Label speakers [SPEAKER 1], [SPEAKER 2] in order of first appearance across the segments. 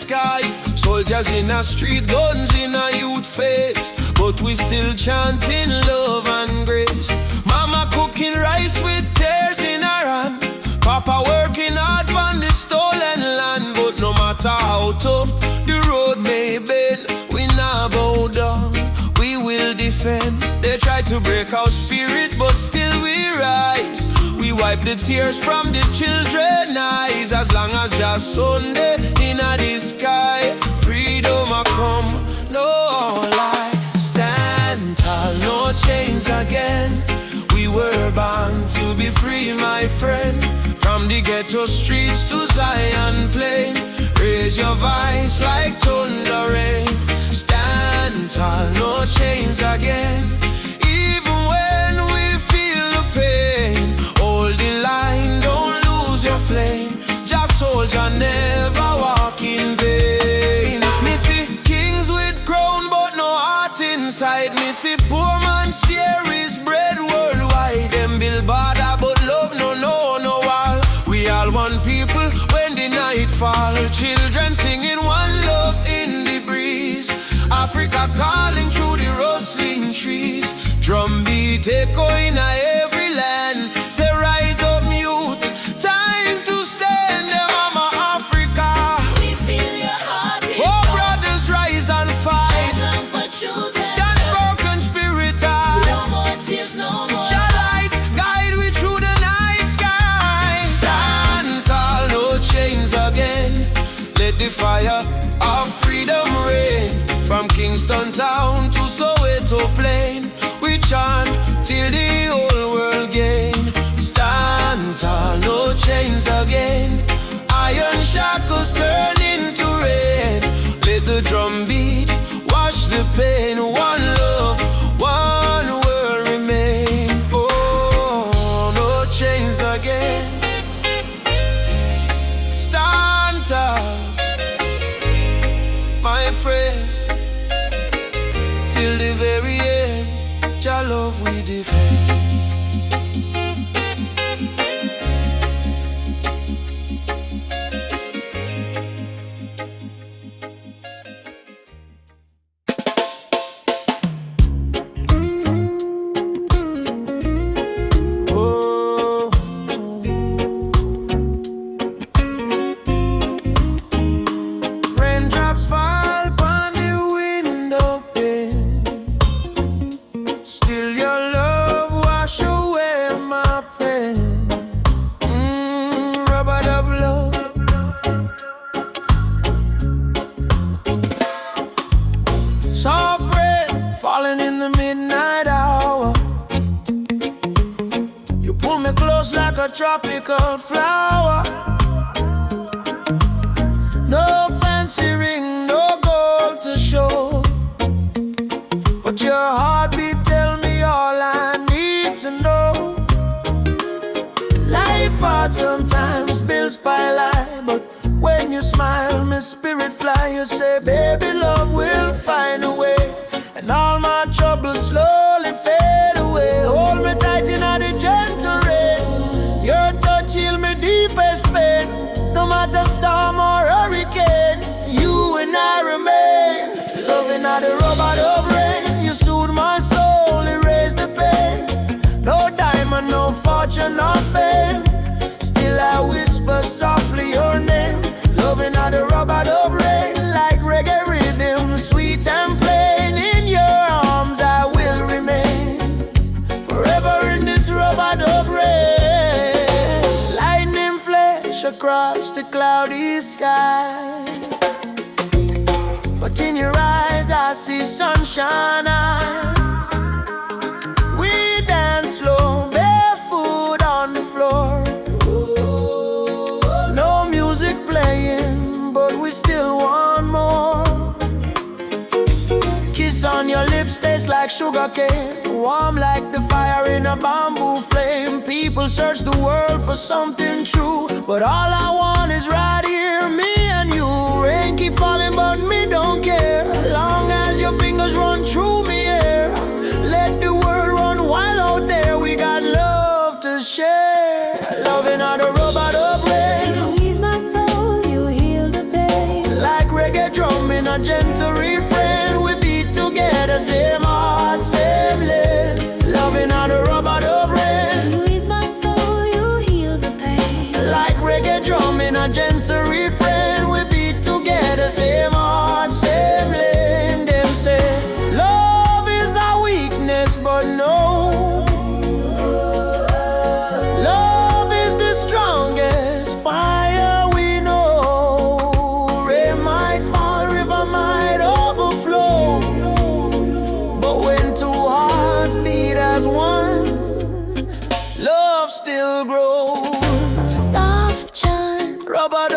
[SPEAKER 1] sky. Soldiers in a street, guns in a youth face, but we still chanting love and grace. Mama cooking rice with tears in her hand, Papa working hard on the stolen land. But no matter how tough the road may bend, we not bow down, we will defend. They try to break our spirit, but still we rise. We wipe the tears from the children's eyes. As long as just Sunday in the sky, freedom a come, no lie. Stand tall, no chains again. We were born to be free, my friend. From the ghetto streets to Zion plain, raise your voice like thunder rain. Stand tall, no chains again. Even when we feel the pain, hold the line, don't lose your flame. Just hold your, never walk in vain. Me see kings with crown but no heart inside. Me see poor man share his bread worldwide. Them build border but love no wall. We all one people when the night fall. Children singing one love in the breeze. Africa calling through the rustling trees. Drum beat echoing every land. Say rise up youth, time to stand. Them mama Africa,
[SPEAKER 2] we feel your heartbeat.
[SPEAKER 1] Oh brothers rise and fight.
[SPEAKER 2] Stand for truth and
[SPEAKER 1] Stand broken spirit high.
[SPEAKER 2] no more tears, no more.
[SPEAKER 1] Your light guide we through the night sky. Stand tall, no chains again. Let the fire of freedom reign. From Kingston town to Soweto plain, we chant till the whole world gain. Stand tall, no chains again. Iron shackles turn into rain. Let the drum beat wash the pain. One love, one world remain. Oh, no chains again. Stand tall, my friend. Till the very end, your love we defend. Oh, raindrops fall upon the window pane. Still your love wash away my pain. Rubber dub love. Soft rain falling in the midnight hour. You pull me close like a tropical flower. No fancy ring, no gold to show, but your heartbeat tell me all I need to know. Life hard sometimes, bills pile high, but when you smile, my spirit fly. You say, baby, love will find a way, and all my troubles slowly fade away. Hold me tight in the gentle rain. Your touch heal me deepest pain. No matter storm or hurricane, you and I remain. Loving at the rubber dub rain. You soothe my soul, erase the pain. No diamond, no fortune, no fame. Still I whisper softly your name. Loving at the rubber dub rain. Like reggae rhythm, sweet and plain. In your arms I will remain. Forever in this rubber dub rain. Lightning flash across the cloudy sky, but in your eyes I see sunshine. We dance slow, barefoot on the floor. No music playing, but we still want more. Kiss on your lips tastes like sugar cane. Warm like the fire in a bamboo flame. People search the world for something true, but all I want is right here, me and you. Rain keep falling but me don't care. Long as your fingers run through me here. Let the world run wild out there. We got love to share. Loving on the rubber dub rain.
[SPEAKER 2] You ease my soul, you heal the pain.
[SPEAKER 1] Like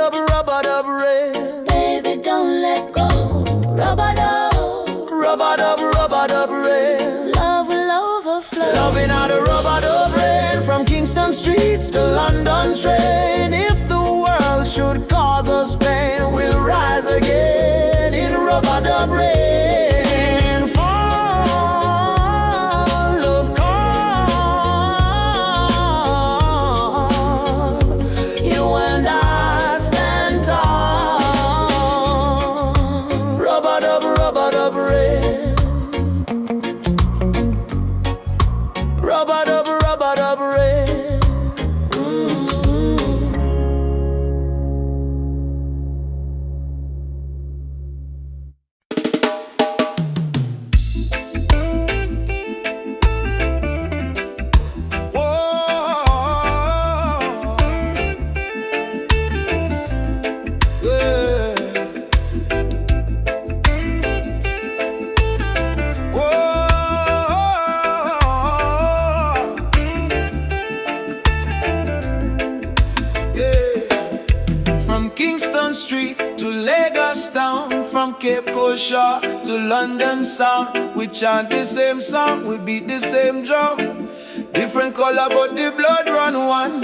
[SPEAKER 1] rubber-dub rain.
[SPEAKER 2] Baby, don't let go. Rubber-dub,
[SPEAKER 1] Rubber-dub rain.
[SPEAKER 2] love will overflow.
[SPEAKER 1] Loving how the rubber-dub rain from Kingston streets to London train. If the world should cause us pain, we'll rise again in rubber-dub rain. Fall of calm, you and I stand tall. Rubber-dub rain. Rubber-dub rain. Kingston Street to Lagos town, from Cape Coast Shore to London sound. We chant the same song, we beat the same drum. Different color but the blood run one.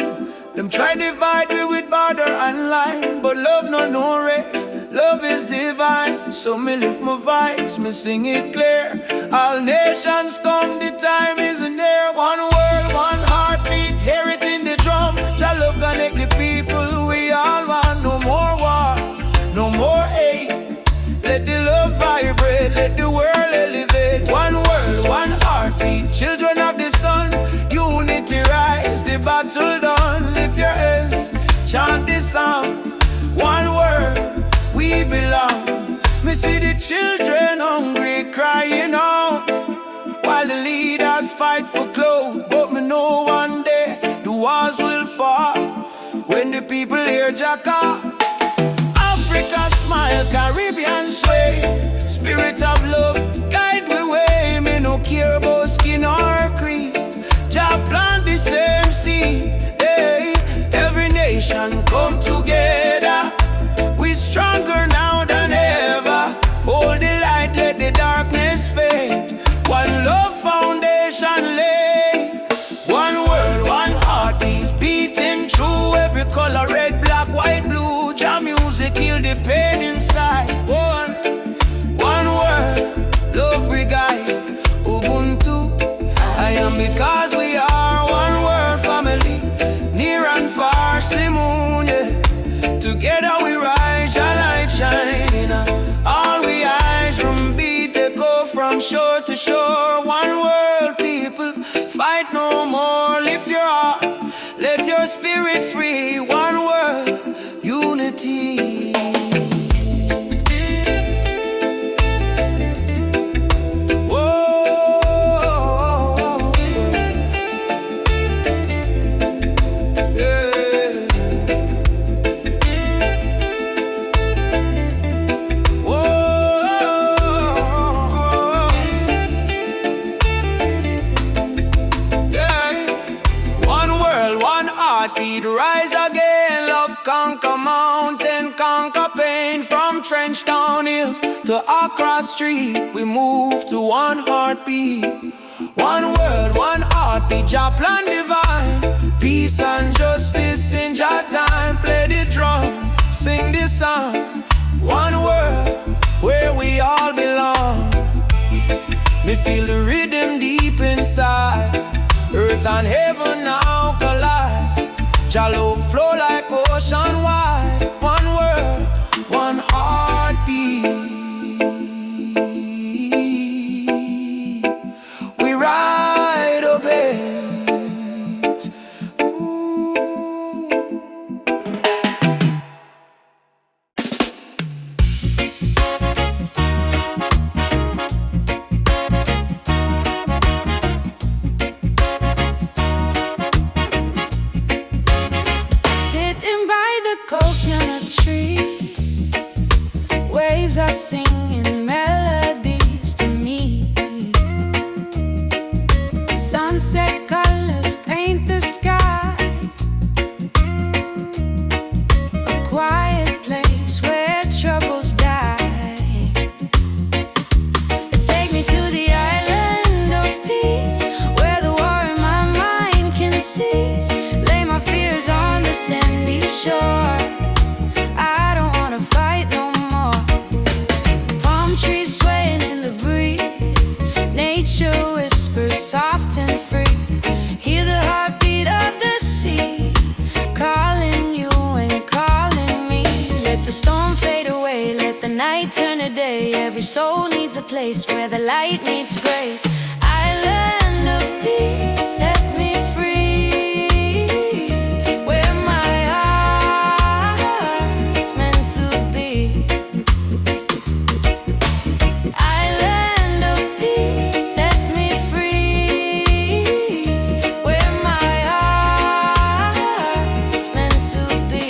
[SPEAKER 1] Them try divide me with border and line, but love no race, love is divine. So me lift my voice, me sing it clear. All nations come, the time is near. One world, one heartbeat, hear it in the drum. Jah love connect the people, we all want. No more war, no more hate. Let the love vibrate, let the world elevate. One world, one heartbeat, children of the sun. Unity rise, the battle done. Lift your hands, chant this song. One world, we belong. Me see the children hungry, crying out, while the leaders fight for clothes. But me know one day the walls will fall when the people hear Jacka. Africa smile, Caribbean sway. Spirit of love, guide we way. Me no care about skin or creed. Jah plant the same seed. Hey, every nation come together. We stronger now than ever. Hold the light, let the darkness fade. One love foundation lay. One world, one heartbeat, beating through every color, red, black, white, blue. Jah music heal the pain inside. One word, love we guide. Ubuntu, I am because we are one world family, near and far, Simoon, yeah. Together we rise, Jah light shining. All we eyes from beat they go from shore to shore. One world people, fight no more. Lift your heart, let your spirit free. One world, unity. Heartbeat rise again, love conquer mountain, conquer pain. From Trench Town Hills to Accra Street, we move to one heartbeat. One world, one heartbeat, Jah plan divine. Peace and justice in Jah time. Play the drum, sing the song. One world, where we all belong. Me feel the rhythm deep inside. Earth and heaven now collide. Jah love flow like ocean wide. One world, one heartbeat. We ride a bit. Coconut tree, waves are singing melodies to me. Sunset colors paint the sky. A quiet
[SPEAKER 2] every day. Every soul needs a place where the light meets grace. Island of peace, set me free, where my heart's meant to be. Island of peace, set me free, where my heart's meant to be.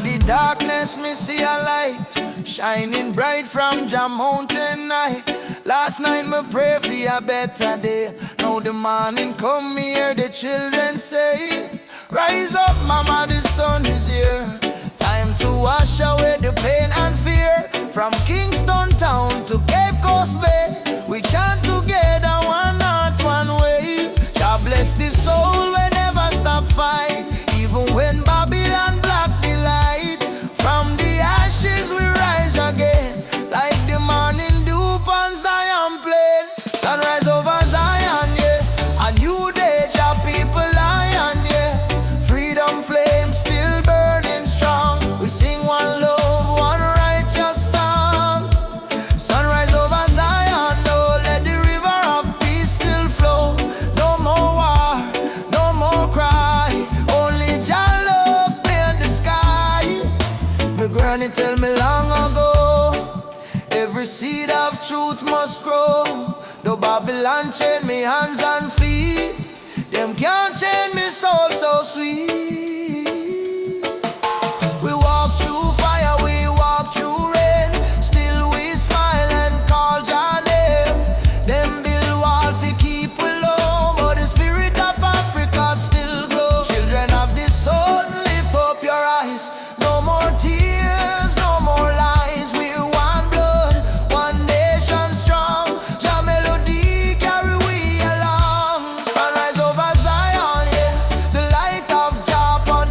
[SPEAKER 1] The darkness, me see a light shining bright from Jah mountain night. Last night me pray for a better day. Now the morning come, me hear the children say, rise up mama, the sun is here. Time to wash away the pain and fear. From Kingston town to Cape Coast Bay, we chant together, one heart, one way. Jah bless the soul, we never stop fight. Even when Babylon block the light, from the ashes we rise again, like the morning dew on Zion plain. Sunrise over Zion, yeah. A new day, Jah people lion, yeah. Freedom flame still burning strong. We sing one love, one righteous song. Sunrise over Zion, oh, let the river of peace still flow. No more war, no more cry, only Jah love in the sky. My granny tell me long ago, every seed of truth must grow. Though Babylon chain me hands and feet, them can't chain me soul so sweet. We walk through fire, we walk through rain, still we smile and call Jah name. Them build wall fi keep we low, but the spirit of Africa still glow. Children of the sun, lift up your eyes. No more tears, no more lies. We're one blood, one nation strong. Jah melody carry we along. Sunrise over Zion, yeah. The light of Jah upon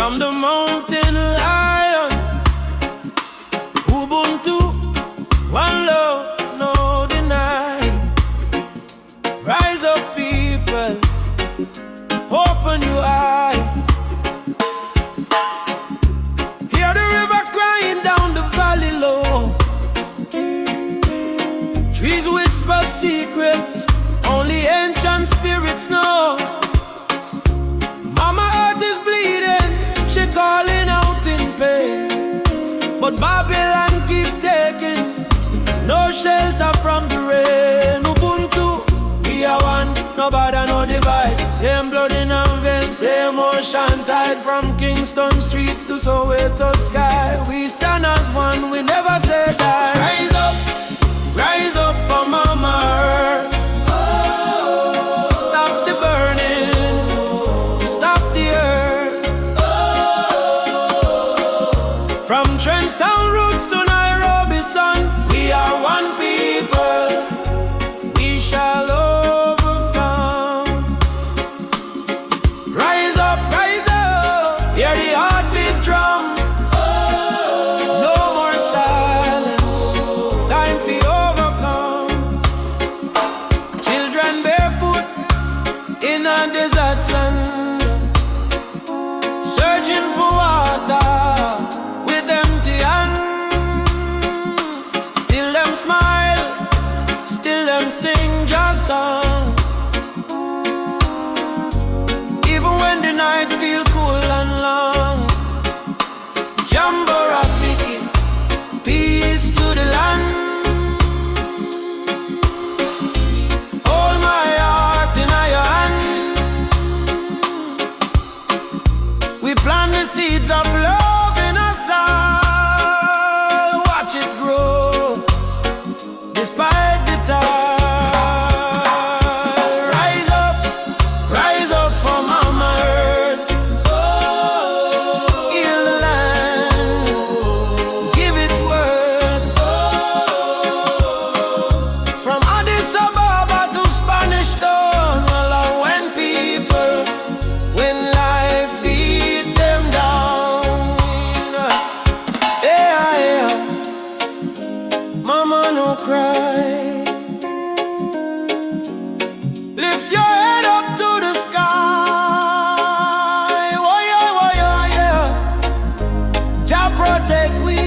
[SPEAKER 1] From the mountain lion, Ubuntu, one love, no deny. Rise up, people, open your eye. Hear the river crying down the valley low. Trees whisper secrets only ancient spirits know. Mama Earth is bleeding, she calling out in pain. But Babylon keep taking no shelter from the rain. Ubuntu, we are one, nobody no divide. Same blood in our veins, same ocean tide. From Kingston streets to Soweto sky, we stand as one, we never say die. Rise up for Mama Earth. Stop the burning, stop the earth. From Trenchtown roots to Nairobi sun, we are one people, we shall overcome. Rise up, hear the heartbeat drum. No more silence, time for overcome. Children barefoot in a desert sand, searching for water with empty hands. Still them smile, still them sing just song. Even when the nights feel cool and long. Jambo Rafiki, peace to the land. Hold my heart in your hand. We plant the seeds of love in us all. Watch it grow, despite the tide. Rise up for Mama Earth. Heal the land, give it worth. From Addis Ababa to Spanish Town, well, when people, when life beat them down. Yeah, Mama no cry. Lift your head up to the sky. Oh yeah. Jah protect we.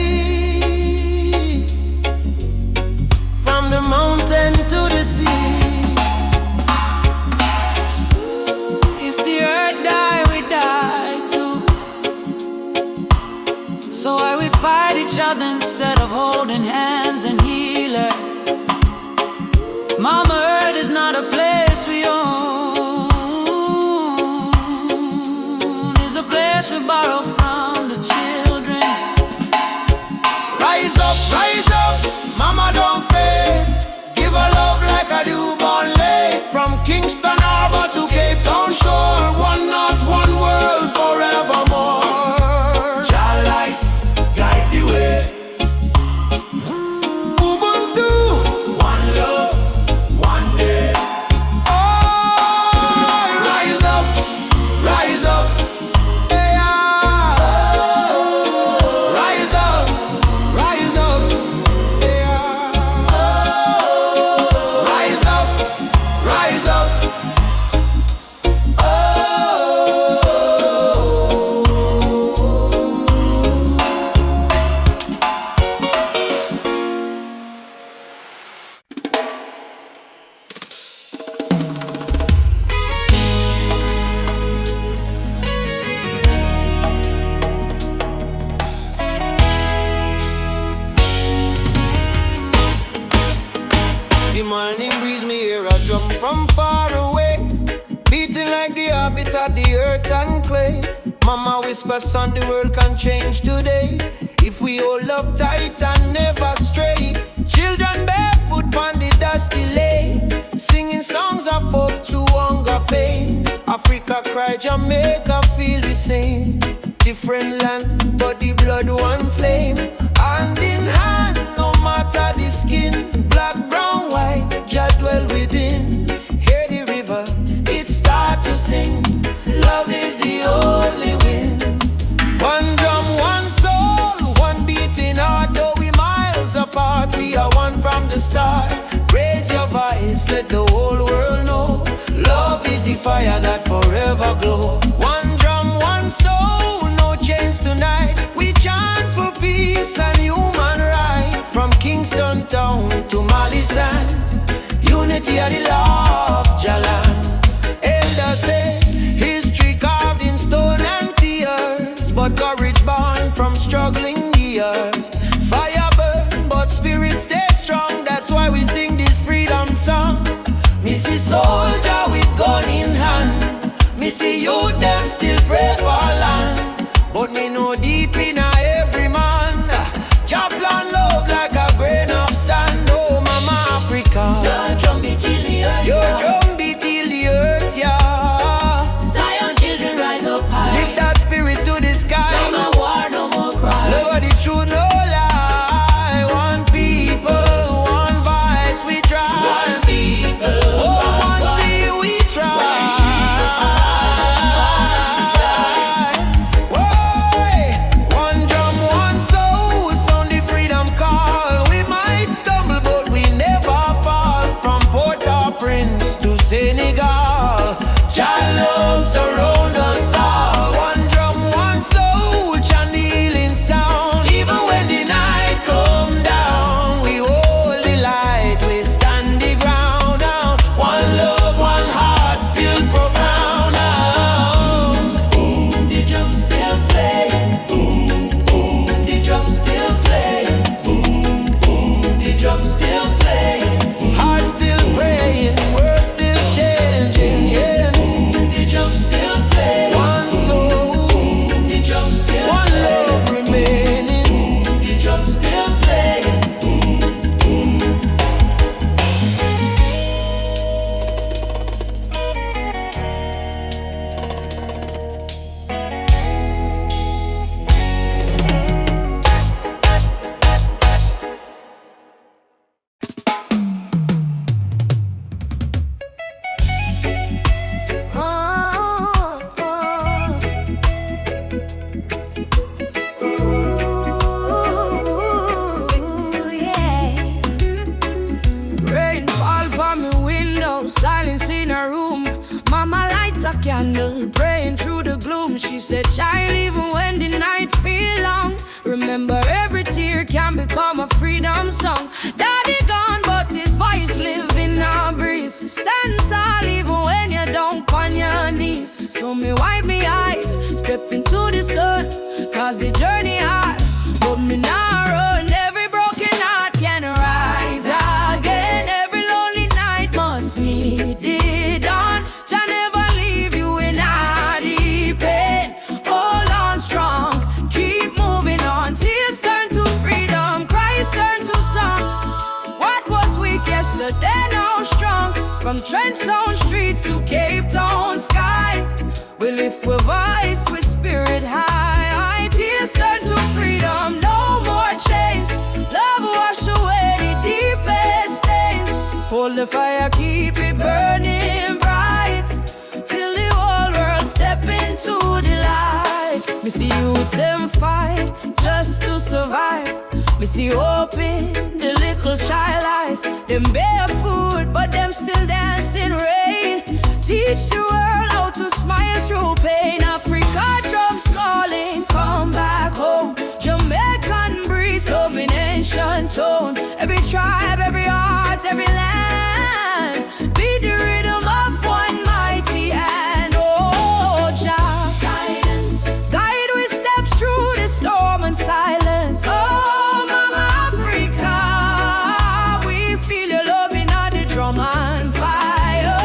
[SPEAKER 1] From the mountain to the sea. If the earth die, we die too. So why we fight each other instead of holding hands and heal her? Mama Earth is not a place we own. It's a place we borrow from the children. Rise up, Mama don't fade. Give her love like a newborn lay. From Kingston Harbor to Cape Town shore, one not one world forevermore. Shall light guide the way. Ubuntu, one love, one day. Oh, rise up, yeah. Rise up, yeah. Rise up. The morning breeze, me hear a drum from far away, beating like the habit of the earth and clay. Mama whispers, son, the world can change today if we all up tight and never stray. Children barefoot on the dusty lane, singing songs of hope to hunger pain. Africa cry, Jamaica feel the same. Different land, but the blood one flame. Hand in hand, no matter the skin. Black, brown, white, Jah dwell within. Hear the river, it start to sing. Love is the only wind. Zion town to Mali sand. Unity of the law of Jalan. Elders say history carved in stone and tears, but courage born from struggling years. Fire burn, but spirit stay strong. That's why we sing this freedom song. Me see soldier with gun in hand. Me see youth them still pray for land. But me know deep in every man, Jah plan love like a grain of sand. Oh mama Africa, your drum beat till the earth, your drum beat till the earth, yeah.
[SPEAKER 3] Zion children rise up high.
[SPEAKER 1] Lift that spirit to the sky.
[SPEAKER 3] No more war, no more cry.
[SPEAKER 1] Love of the truth, no lie. One people, one voice, we try.
[SPEAKER 3] One people,
[SPEAKER 1] Oh, one see we try. Why? One drum, one soul, sound the freedom call. We might stumble, but we never fall. From Port-au-Prince to Senegal, Jah love surround us all. One drum, one soul, chant the healing sound. Even when the night come down, we hold the light, we stand the ground down. One love, one heart, still profound.
[SPEAKER 3] boom, the drum still playing. Boom, boom, the drum still playing. Boom, boom, the drum still playing.
[SPEAKER 1] Heart still praying, world still changing, yeah.
[SPEAKER 3] The drum still playing.
[SPEAKER 1] One soul,
[SPEAKER 3] The drum still
[SPEAKER 1] one
[SPEAKER 3] playing.
[SPEAKER 1] love remaining.
[SPEAKER 3] The drum still playing.
[SPEAKER 2] Rain fall from my window, silence in her room. Mama lights a candle, praying through the gloom. She said, child, even when the night feel long, remember every tear can become a freedom song. Daddy gone, but his voice live in our breeze. Stand tall even when you down on your knees. So me wipe me eyes, step into the sun, cause the journey hard, but me not run. Every broken heart can rise again. Every lonely night must meet the dawn. Jah never leave you in a deep pain. Hold on strong, keep moving on. Tears turn to freedom, cries turn to song. What was weak yesterday now strong. From Trenchtown streets to Cape Town sky, we lift with voice, with spirit high. Tears turn to freedom, no more chains. Love wash away the deepest stains. Hold the fire, keep it burning bright, till the whole world step into the light. Me see youths them fight just to survive. Me see hope in the little child eyes. Them barefoot, but them still dancing rain. Teach the world how to smile through pain. Africa drums calling, come back home. Jamaican breeze, humming ancient tone. Every tribe, every heart, every land, be the rhythm of one mighty hand. Oh, Jah, guidance, guide with steps through the storm and silence. Oh, Mama Africa, we feel your love in the drum and fire.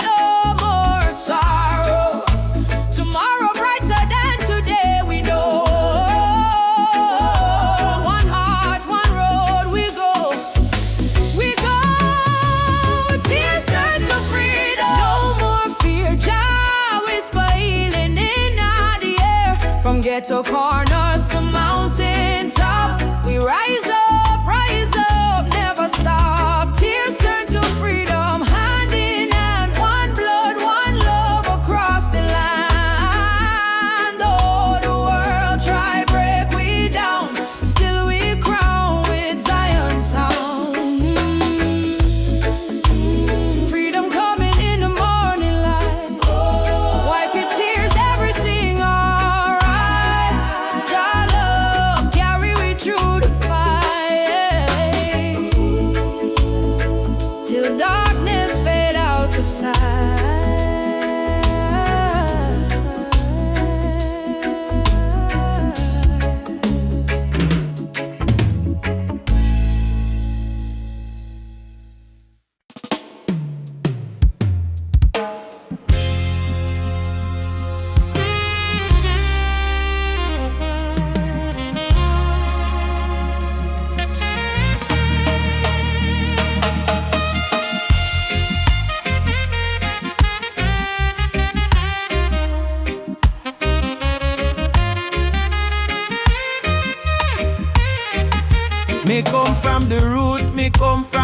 [SPEAKER 2] No more sorrow. Tomorrow brighter than today, we know. One heart, one road, we go. We go. Tears turn to freedom. No more fear. Jah whisper healing in the air. From ghetto corners to mountain top, we rise up, never stop. Tears turn to freedom, hand in hand, one blood, one love across the land. Oh, the world try break we down, still we crown with Zion sound. Freedom coming in the morning light. Wipe your tears, everything alright. Jah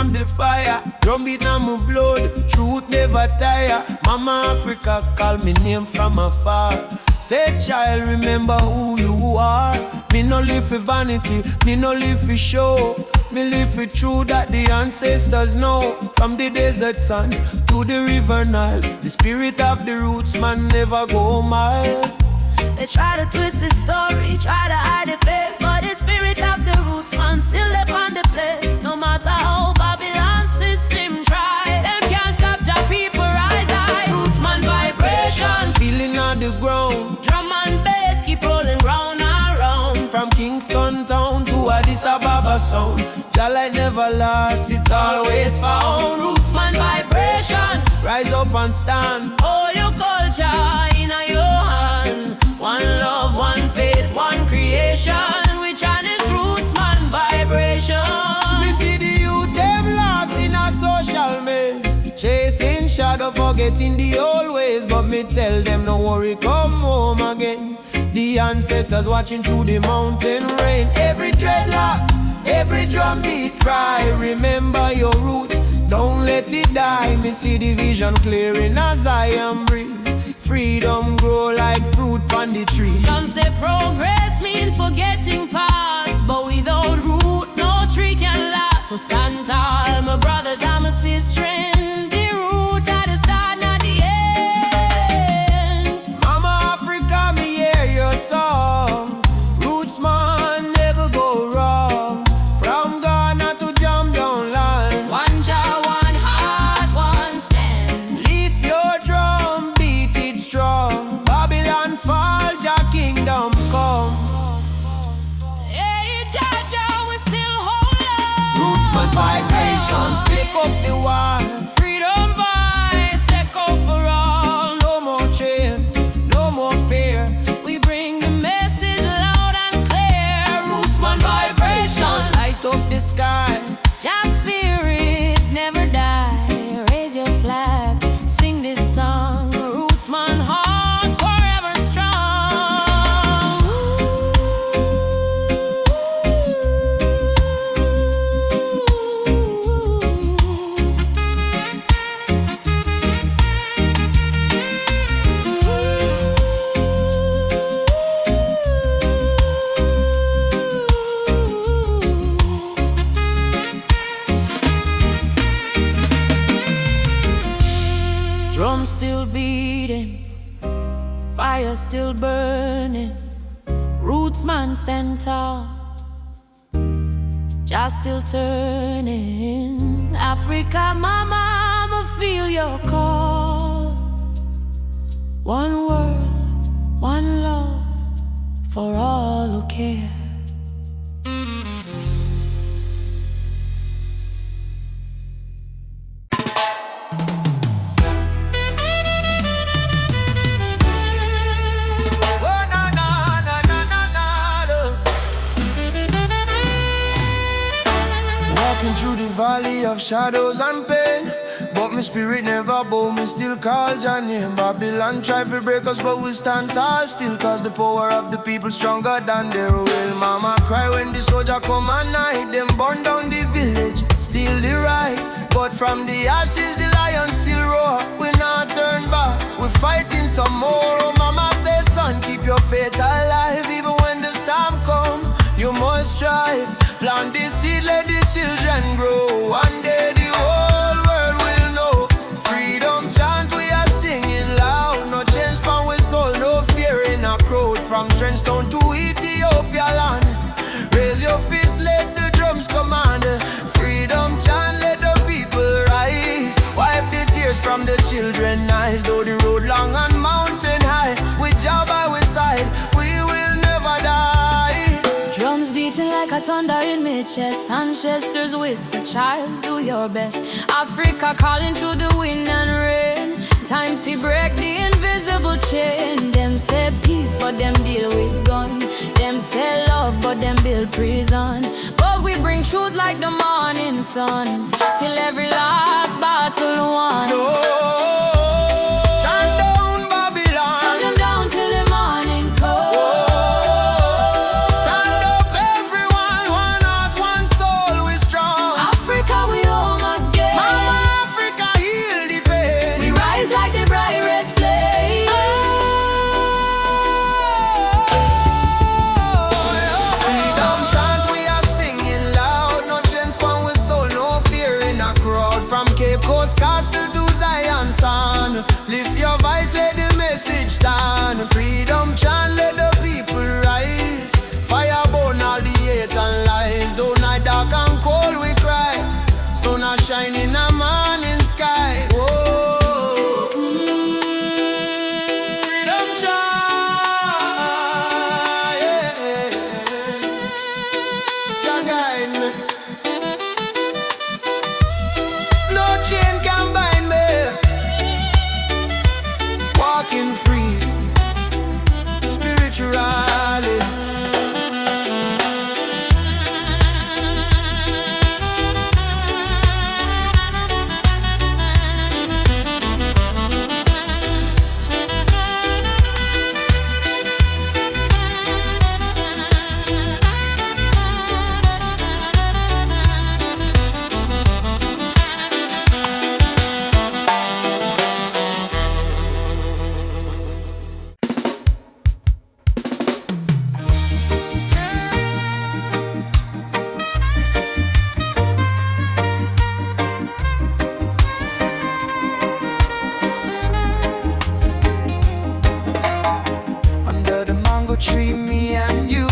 [SPEAKER 1] on the fire. Drum beat on my blood, truth never tire. Mama Africa call me name from afar. Say child, remember who you are. Me no live for vanity, me no live for show. Me live for truth that the ancestors know. From the desert sun to the river Nile, the spirit of the roots man never go mild.
[SPEAKER 2] They try to twist the story, try to hide the face, but the spirit of the roots man still live on the place. No matter how Babylon system try, them can't stop Jah people rise high. Roots man vibration,
[SPEAKER 1] Feeling on the ground,
[SPEAKER 2] drum and bass keep rolling round and round.
[SPEAKER 1] from Kingston town to Addis Ababa sound. Jah light never lost, it's always found.
[SPEAKER 2] Roots man vibration,
[SPEAKER 1] Rise up and stand.
[SPEAKER 2] all your culture in your hand. One love, one faith, one creation. Which one is roots man vibration?
[SPEAKER 1] Me see the youth them lost in a social maze, chasing shadow, forgetting the old ways. But me tell them no worry, come home again. The ancestors watching through the mountain rain. Every dreadlock, every drum beat cry, remember your root, don't let it die. Me see the vision clearing as I am breathe. Freedom grow like fruit on the tree.
[SPEAKER 2] Some say progress mean forgetting past, but without root no tree can last. So stand tall, my brothers and my sisters. The root at the start, not the end.
[SPEAKER 1] Mama Africa, me hear your song. Roots man never go wrong. From Ghana to jam down land.
[SPEAKER 2] One Jah, one heart, one stand.
[SPEAKER 1] Lift your drum, beat it strong. Babylon fall, Jah kingdom come.
[SPEAKER 2] Hey, Jah, Jah, we still hold on.
[SPEAKER 1] Roots man vibrations, pick up the war.
[SPEAKER 2] Freedom voice echo for all.
[SPEAKER 1] No more chain, no more fear.
[SPEAKER 2] We bring the message loud and clear. Roots man vibration.
[SPEAKER 1] Light up the sky.
[SPEAKER 2] Jah spirit never die. Raise your flag, sing this song. Roots man heart forever strong. Drum still beating, fire still burning. Roots man stand tall, just still turning. Africa, mama, I'ma feel your call. One world, one love for all who care.
[SPEAKER 1] Oh, na, na, na, na, na, na. Walking through the valley of shadows and pain, but my spirit never bow, me still call Jah name. Babylon try to break us, but we stand tall still, cause the power of the people stronger than their will. Mama cry when the soldier come at night, them burn down the village, steal the right. But from the ashes the lion still roar. We not turn back, we fighting some more. Oh mama say son, keep your faith alive. Even when the storm come, you must strive. Plant the seed, let the children grow. One day the whole world will know. Freedom chant we are singing loud. No change pan we soul, no fear in a crowd. From Trenchtown to Ethiopia land, raise your fist, let the drums command. Freedom chant, let the people rise. Wipe the tears from the children's eyes. Though the road long and mountain high, with Jah by our side, we will never die.
[SPEAKER 2] Drums beating like a thunder in my chest. Ancestors whisper, child, do your best. Africa calling through the wind and rain. Time fi break the invisible chain. Them say peace, but them deal with gun. Them say love, but them build prison. But we bring truth like the morning sun, till every last battle won.
[SPEAKER 1] No, chant down Babylon.
[SPEAKER 2] Shut them down till the morning comes.
[SPEAKER 1] Stand up everyone, one heart, one soul, we strong.
[SPEAKER 2] Africa, we home
[SPEAKER 1] Coast Castle to Zion son. Lift your voice, let the message stand. Freedom chant, let the people rise. Fire burn all the hate and lies. Though night dark and cold we cry, sun a shine in the morning sky. Whoa. Freedom chant, yeah. Jah guide me. No chain can bind me. Walking free, spiritually. Tree, me and you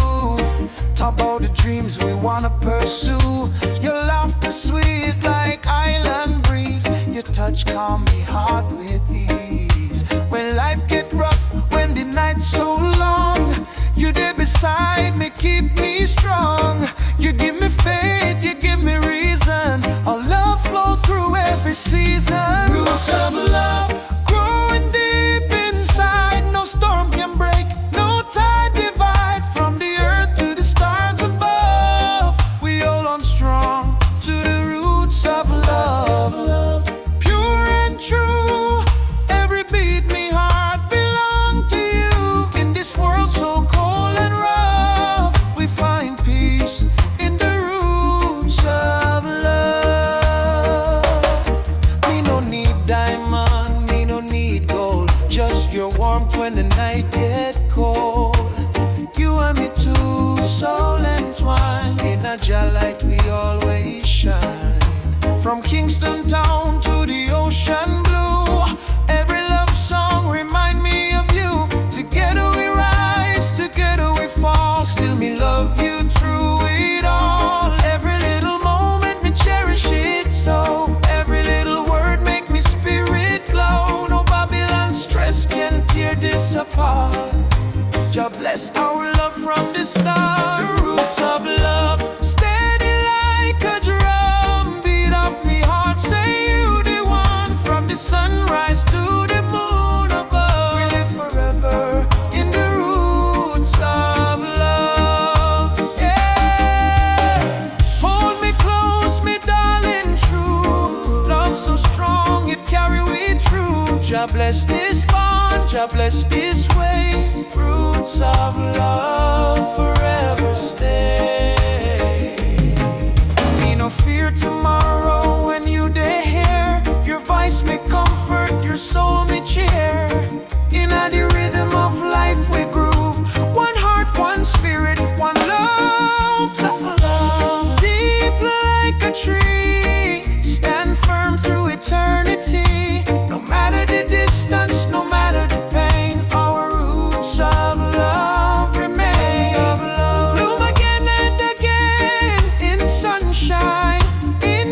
[SPEAKER 1] talk about the dreams we wanna pursue. Your laughter sweet like island breeze. Your touch calm me heart with ease. When life get rough, when the night's so long, you there beside me, keep me strong. You give me faith, you give me reason. Our love flow through every season. Roots of love growing deep inside. No storm can break, no tide divide. From the earth to the stars above, we hold on strong to the roots of love. Pure and true, every beat me heart belong to you. In this world so cold and rough, we find peace in the roots of love. Me no need diamond, me no need gold, just your warmth when the night get cold. You and me too, soul entwined. In a Jah light we always shine. From Kingston town to the ocean blue, every love song remind me of you. Together we rise, together we fall. Still me love you through it all. Every little moment me cherish it so. Every little word make me spirit glow. No Babylon stress can tear this apart. Jah bless our love from the start. The roots of love, steady like a drum. Beat of me heart, say you the one. From the sunrise to the moon above, we live forever in the roots of love. Yeah. Hold me close, me darling, true. Love so strong, it carry we through. Jah bless this bond, Jah bless this way. Roots of love forever stay. Me no fear tomorrow when you dey here. Your voice me comfort, your soul me cheer. In the rhythm of life we groove. One heart, one spirit, one love. Tough love, deep like a tree. Stand firm through eternity. No matter the distance, no matter the pain, our roots of love remain. Bloom again and again in sunshine, in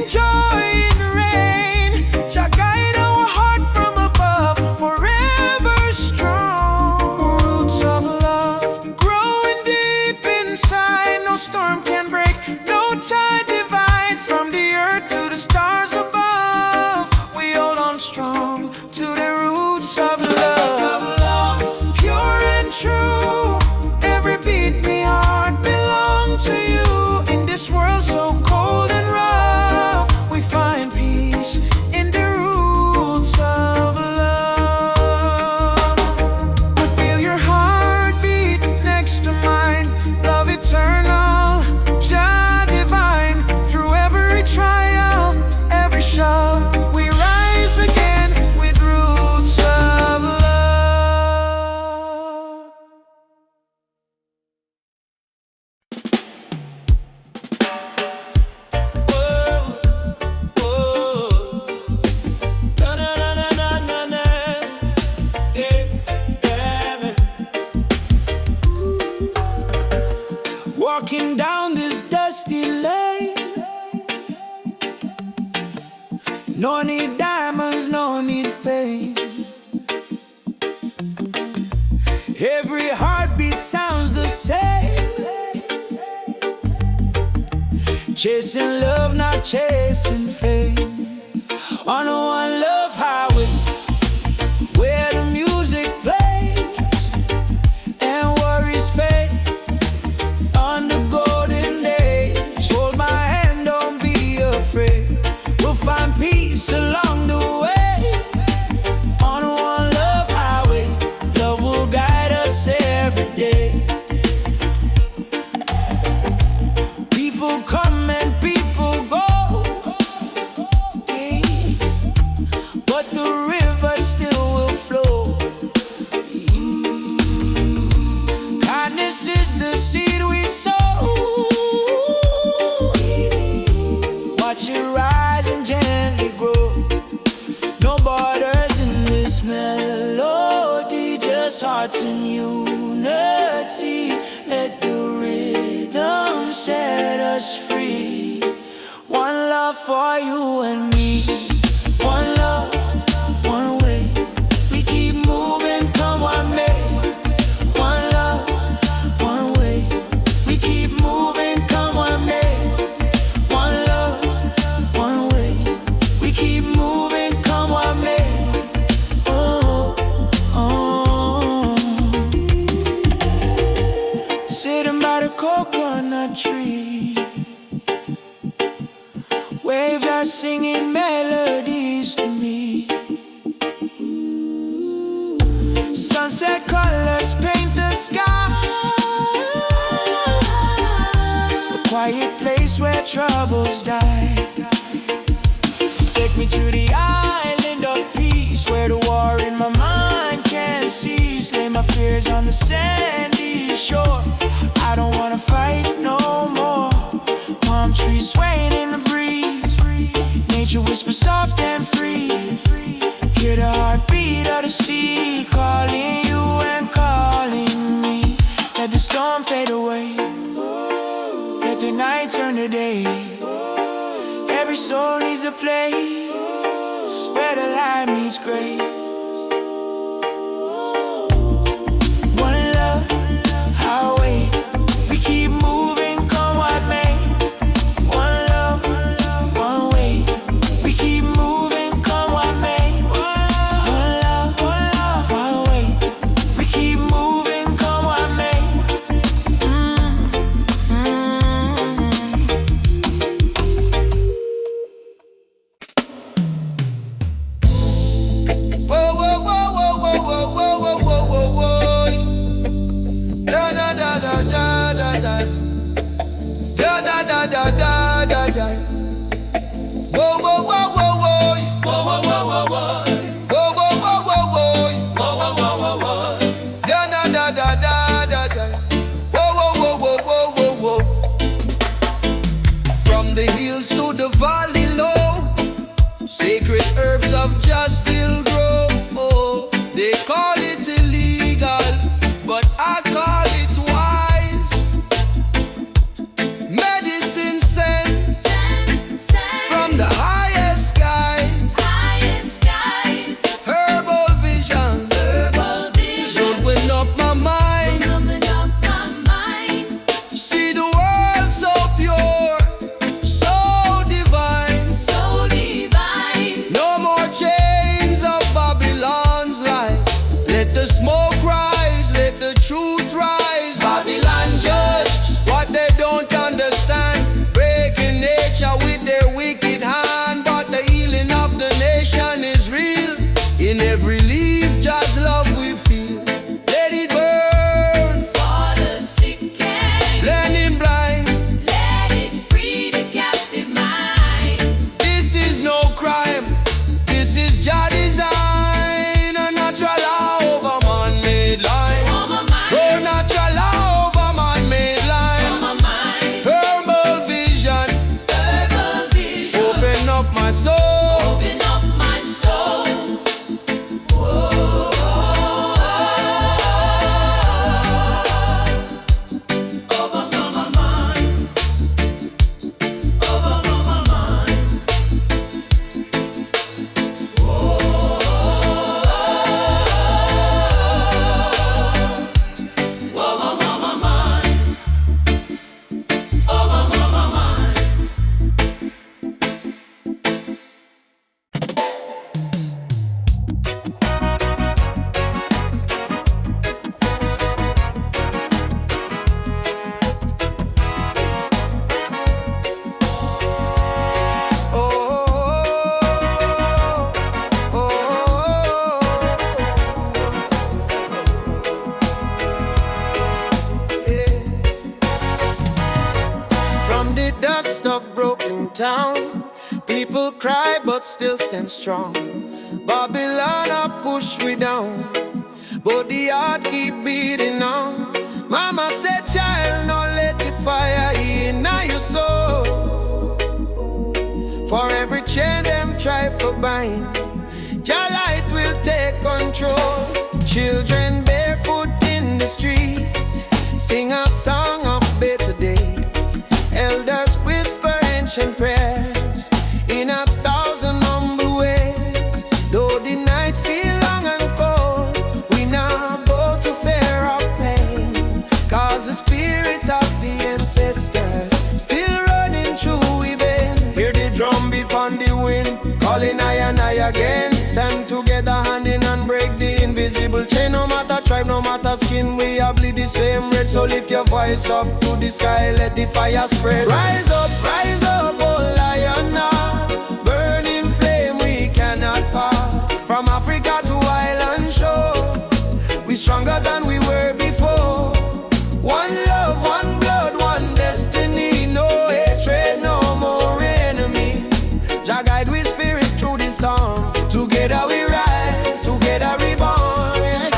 [SPEAKER 1] No need diamonds, no need fame. Every heartbeat sounds the same. Chasing love, not chasing fame. On a one love highway, where the music plays and worries fade. On the golden days, hold my hand, don't be afraid. We'll find peace along the way. On a one love highway, love will guide us every day. People come and people go, but the river still will flow. Kindness is the seed we sow. Watch it rise and gently grow. No borders in this melody, just hearts in unity. Let the rhythm set us free. One love for you and me. One love, one way. We keep moving, come what may. One love, one way. We keep moving, come what may. One love, one way. We keep moving, come what may. Oh, oh. Sitting by the coconut tree, waves are singing melodies to me. Sunset colors paint the sky. The quiet place where troubles die. Take me to the island of peace, where the war in my mind can't cease. Lay my fears on the sandy shore. I don't wanna fight no more. Palm trees swaying in the breeze. Nature whispers soft and free. Hear the heartbeat of the sea, calling you and calling me. Let the storm fade away. Let the night turn to day. Every soul needs a place where the light meets gray. One love, highway. We keep moving, come what may. One love, one way. We keep moving, come what may. One love, one way. We keep moving, come what may.
[SPEAKER 4] Whoa, whoa, whoa, whoa, whoa, whoa, whoa, whoa, whoa, whoa. Da da da da da da da. Da da da da da da da. Whoa, whoa, whoa, whoa, whoa. Whoa, whoa, whoa, whoa, whoa. Whoa, whoa, whoa, whoa, whoa. Whoa, whoa, whoa, whoa, whoa. Da da da da da da da. Whoa, whoa, whoa, whoa, whoa, whoa, whoa. From the hills to the valley low, sacred herbs of just still grow. Oh, they call it illegal, but I call it wise. Medicine sent from the highest skies. Herbal vision open up my mind. See the world so pure, so divine. No more chains of Babylon's lies. Let the smoke rise, let the truth rise. Babylon judge what they don't understand, breaking nature with their wicked hand. But the healing of the nation is real. In every leaf, just love we feel. Let it burn, blending blind. This is no crime, this is Jah design. A natural law over man-made line. Oh, natural law over man-made line. Herbal vision, open up my soul. People cry but still stand strong. Babylon a push we down, but the heart keep beating on. Mama said, child, no let the fire in your soul. For every chain them try for bind, your light will take control. Children barefoot in the street sing a song of better days. Elders whisper ancient prayers in 1,000 humble ways. Though the night feel long and cold, we not bow to fear or pain, cause the spirit of the ancestors still running through we vein. Hear the drum beat on the wind, calling I and I again. Stand together hand in hand, break the invisible chain. No matter tribe, no matter skin, we all bleed the same red. So lift your voice up to the sky, let the fire spread. Rise up, oh lion now, burning flame we cannot part. From Africa to island shore, we stronger than we were before. One love, one blood, one destiny. No hatred, no more enemy. Jah guide we spirit through the storm. Together we rise, together we born, yeah.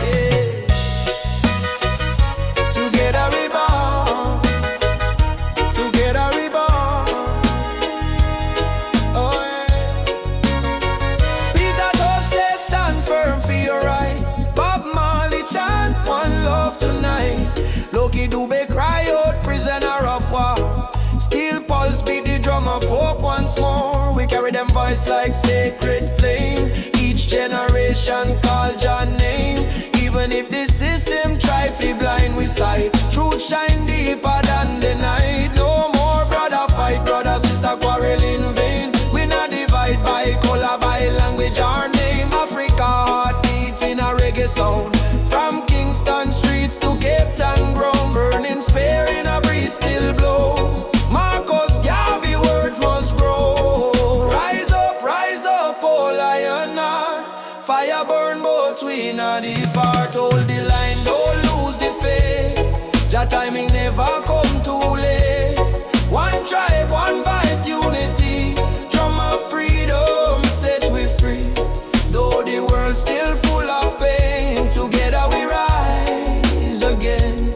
[SPEAKER 4] Together we born, together we born, oh yeah. Peter Tosh says stand firm for your right. Bob Marley chant one love tonight. Loki Dube cry out prisoner of war. Steel pulse beat the drum of hope once more. We carry them voice like sacred flame. Each generation call Jah name. Even if the system try to blind we sight, truth shine deeper than the night. No more brother fight, brother sister quarrel in vain. We not divide by color, by language or name. Africa heartbeat in a reggae sound. From Kingston streets to Cape Town ground, burning spear in a breeze still blow. Marcus Garvey words must grow. Rise up, oh lion heart. Fire burn both we not depart. Hold the line, don't lose the faith. Jah timing never come too late. One tribe, one vice, unity. Drum of freedom set we free. Though the world still full of pain, together we rise again.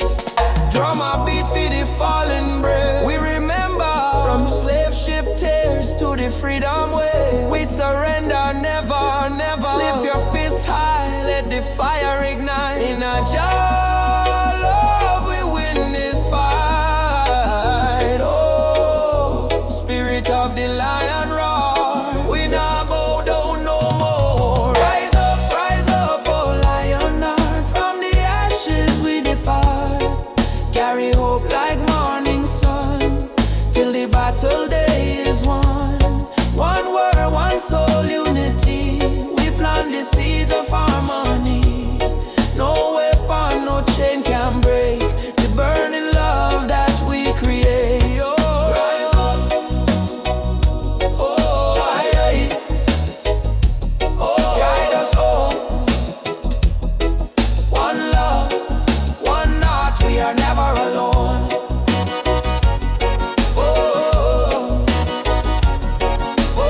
[SPEAKER 4] Drum a beat for the fallen brave. We remember from slave ship tears to the freedom way. We surrender never, never. Lift your fists high, let the fire ignite. In a Jah love we win this fight. Oh, spirit of the lion roar. We not bow down no more. Rise up, oh lion heart. From the ashes we depart. Carry hope like morning sun, till the battle day is won. One word, one soul, unity. We plant the seeds of harmony. No weapon, no chain can break the burning love that we create. Oh, rise up, oh, guide us home. One love, one heart, we are never alone. Oh, oh.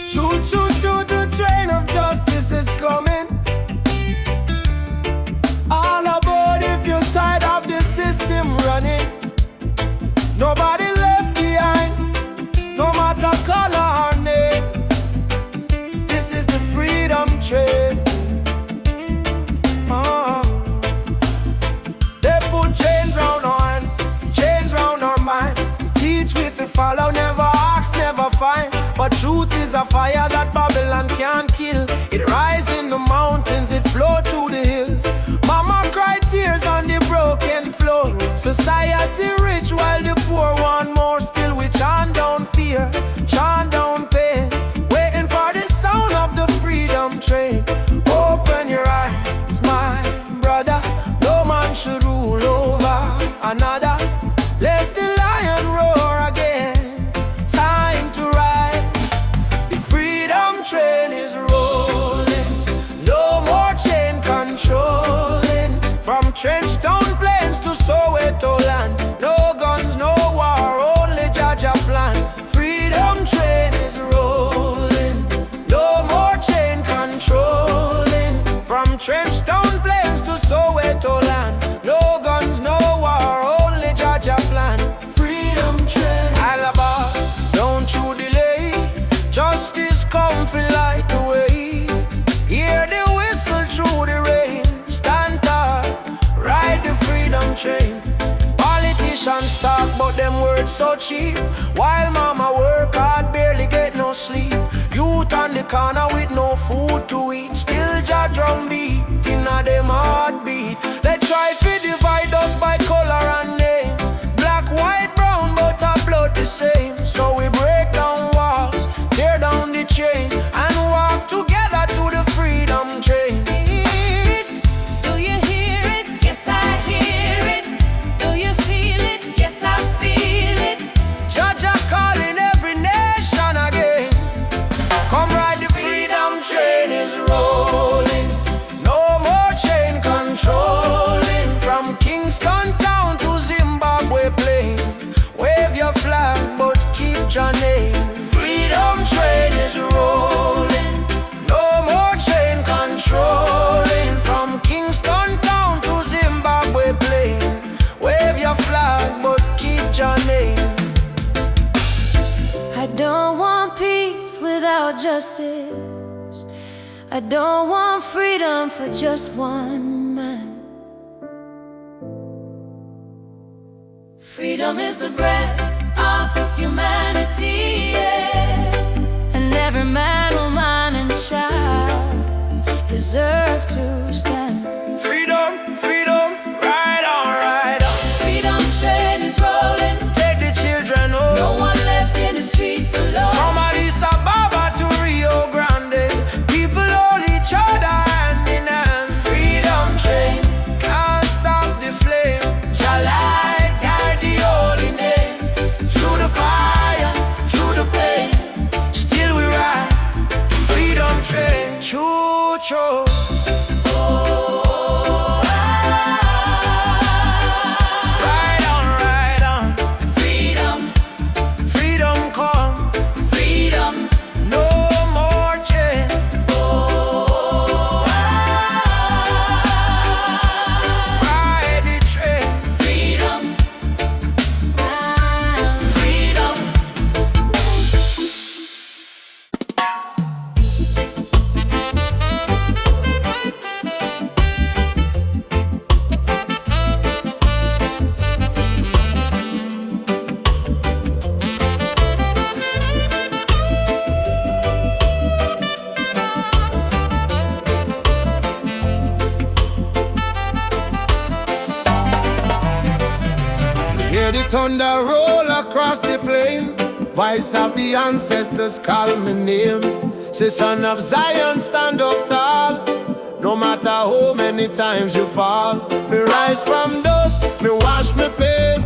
[SPEAKER 1] Choo choo choo, the train of justice is coming. All aboard if you're tired of the system running. Nobody left behind, no matter color or name. This is the freedom train. They put chains round our hand, chains round our mind. Teach we fi follow, never ask, never find. But truth is a fire that Babylon can't kill. It rise in the mountains, it flow through the hills. Mama cry tears on the broken floor. Society rich while the poor want more. Still we chant down fear, chant down pain, waiting for the sound of the freedom train. Open your eyes, my brother. No man should rule over another. Let the lion roar again. Time to ride. The freedom train is rolling. No more chains.
[SPEAKER 4] Stone Plains to Soweto land. No guns, no war, only Georgia plan.
[SPEAKER 3] Freedom train.
[SPEAKER 4] Alaba, don't you delay. Justice come fi light the way. Hear the whistle through the rain. Stand tall, ride the freedom train. Politicians talk but them words so cheap. While mama work hard, barely get no sleep. Youth on the corner with no food to eat. Still Jah drum beat inna them heartbeat. They try to divide us by color and name. Black, white, brown, but our blood the same. So we break down walls, tear down the chain, and walk together to the freedom train.
[SPEAKER 2] Do you hear it? Yes, I hear it. Do you feel it? Yes, I feel it.
[SPEAKER 4] Jah calling every nation again. Come ride the freedom train is rolling. No more chain controlling. From Kingston town to Zimbabwe plain. Wave your flag but keep your name. Freedom train is rolling. No more chain controlling. From Kingston town to Zimbabwe plain. Wave your flag but keep your name.
[SPEAKER 2] I don't want peace without justice. I don't want freedom for just one man. Freedom is the breath of humanity, yeah. And every man, woman, and child deserve to stand.
[SPEAKER 4] Freedom, freedom, ride on, ride on.
[SPEAKER 2] Freedom train is rolling.
[SPEAKER 4] Take the children home.
[SPEAKER 2] No one left in the streets alone.
[SPEAKER 4] From Addis Ababa to Rio Grande, people hold each other hand in hand. Freedom train, can't stop the flame. Jah light guide the holy name. Through the fire, through the pain, still we ride the freedom train. Choo choo. Ride on, ride on.
[SPEAKER 2] Freedom,
[SPEAKER 4] Freedom come,
[SPEAKER 2] freedom.
[SPEAKER 4] no more chain. Ride the train.
[SPEAKER 2] Freedom, freedom.
[SPEAKER 4] Hear the thunder roll across the plain. Voice of the ancestors call my name. Say, son of Zion, stand up tall. No matter how many times you fall. Me rise from dust, me wash me pain.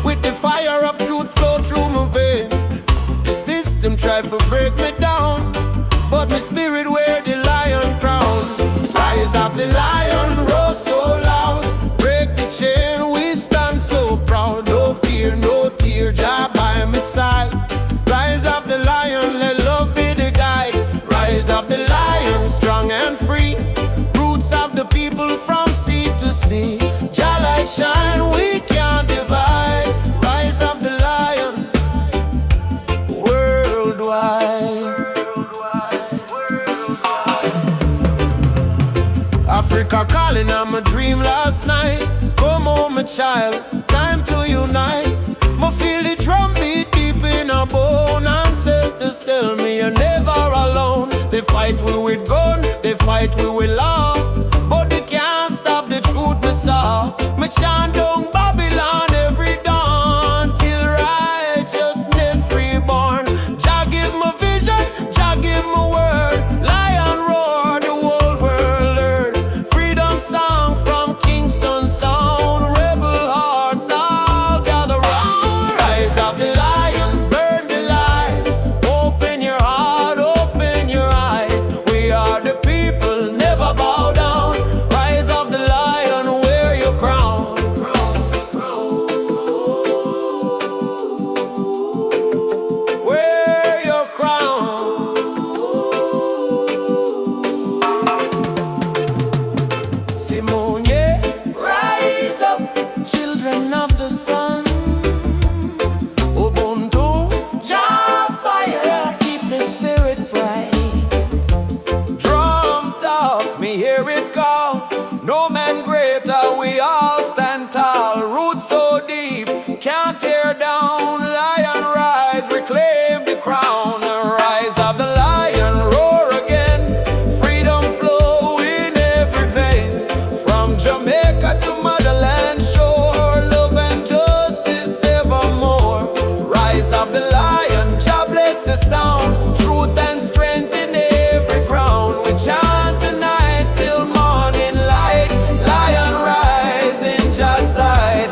[SPEAKER 4] With the fire of truth flow through my vein. The system try to break me down, but my spirit wear the lion crown. Rise of the lion, roar so loud. Break the chain, we stand so proud. No fear, no tear, Jah by my side. Rise of the lion, let love be the guide. Rise of the lion, strong and free. Roots of the people from sea to sea. Jah light shine, we can't divide. Rise of the lion, worldwide. Africa calling on my dream last night. Come home, my child, time to unite. Me feel the drum beat deep in our bone. Ancestors tell me you're never alone. They fight we with gun, they fight we with law, but they can't stop the truth we saw. Me chant down Babylon every dawn till righteousness reborn. Jah give me vision, Jah give me word. Lion roar, the whole world learn. Freedom song from Kingston sound. Rebel hearts all gather round. Rise of the lion, burn the lies. Open your heart, open your eyes. We are the people, never bow down. Jamaica to motherland shore, love and justice evermore. Rise of the lion, Jah bless the sound, truth and strength in every ground. We chant tonight till morning light. Lion rise in Jah's sight.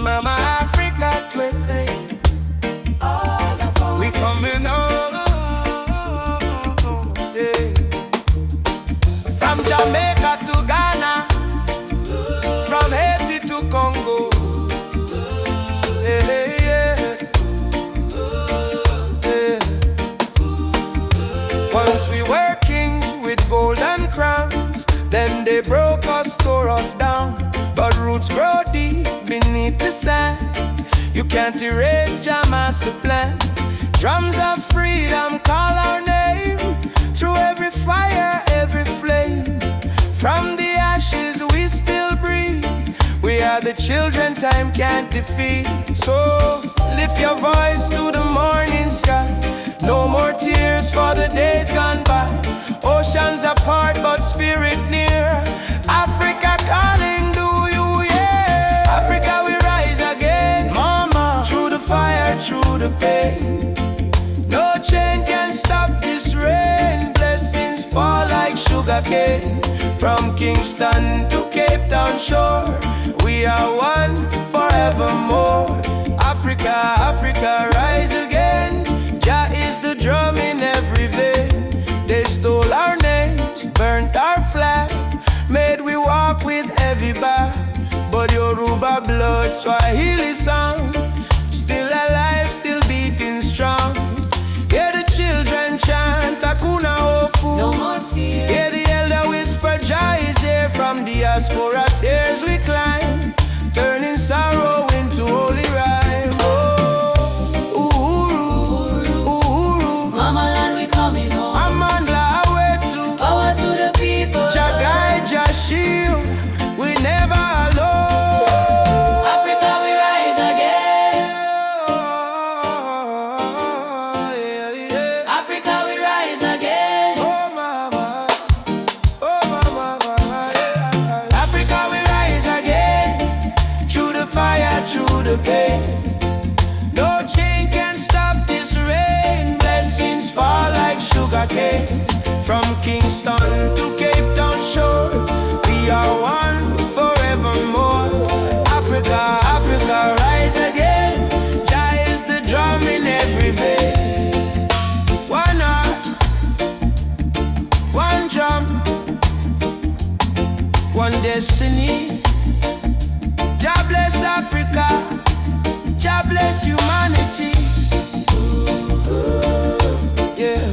[SPEAKER 4] Mama Africa twisting, we coming home, yeah. From Jamaica to Ghana, from Haiti to Congo, yeah, yeah, yeah. Once we were kings with golden crowns, then they broke us, tore us down. But roots grow deep beneath the sand. You can't erase Jah master plan. Drums of freedom call our name, through every fire, every flame. From the ashes we still breathe. We are the children time can't defeat. So lift your voice to the morning sky. No more tears for the days gone by. Oceans apart but spirit near. Africa calling, do you hear? Africa we rise again, mama. Through the fire, through the pain. No chain can stop this rain. Blessings fall like sugar cane. From Kingston to Cape Town shore, we are one forevermore. Africa, Africa rise again. Jah is the drum in every vein. They stole our names, burnt our flag, made we walk with heavy back. But Yoruba blood, Swahili sound, still alive, still beating strong. Hear the children chant Hakuna Hofu.
[SPEAKER 2] No more fear.
[SPEAKER 4] Hear the elder whisper Jah is here. From diaspora tears we climb, turning sorrow into holy rhyme. Oh, Uhuru, Uhuru,
[SPEAKER 2] Mama land we coming home.
[SPEAKER 4] Amandla Awetu,
[SPEAKER 2] Power to the people.
[SPEAKER 4] Jah guide, Jah shield, we never alone.
[SPEAKER 2] Africa we rise again.
[SPEAKER 4] Yeah, yeah.
[SPEAKER 2] Africa we rise again.
[SPEAKER 4] Oh mama, yeah. Africa we rise again. Through the fire, through the pain. No chain can stop this rain. Blessings fall like sugar cane. From Kingston to Cape Town shore, we are one forevermore. Africa, Africa rise again. Jah is the drum in every vein. One heart, one drum, one destiny. Jah bless Africa, Jah bless humanity. Yeah.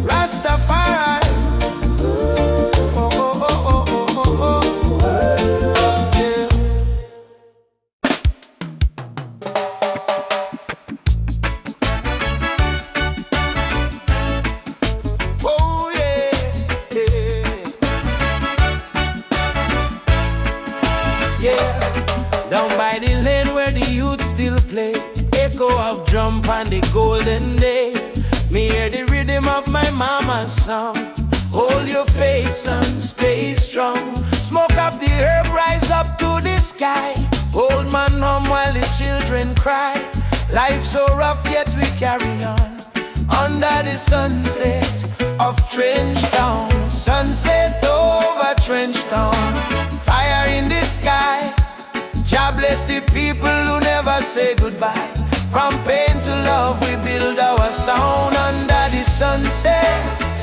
[SPEAKER 4] Rastafari. Oh, oh, oh, oh, oh, oh, oh. Yeah. Oh, yeah, yeah. Yeah. Down by the lane where the youth still play, echo of drum on the golden day. Me hear the rhythm of my mama's song. Hold your faith, son, stay strong. Smoke up the herb, rise up to the sky. Hold man home while the children cry. Life so rough yet we carry on. Under the sunset of Trench Town. Sunset over Trench Town. Fire in the sky. Jah bless the people who never say goodbye. From pain to love we build our sound. Under the sunset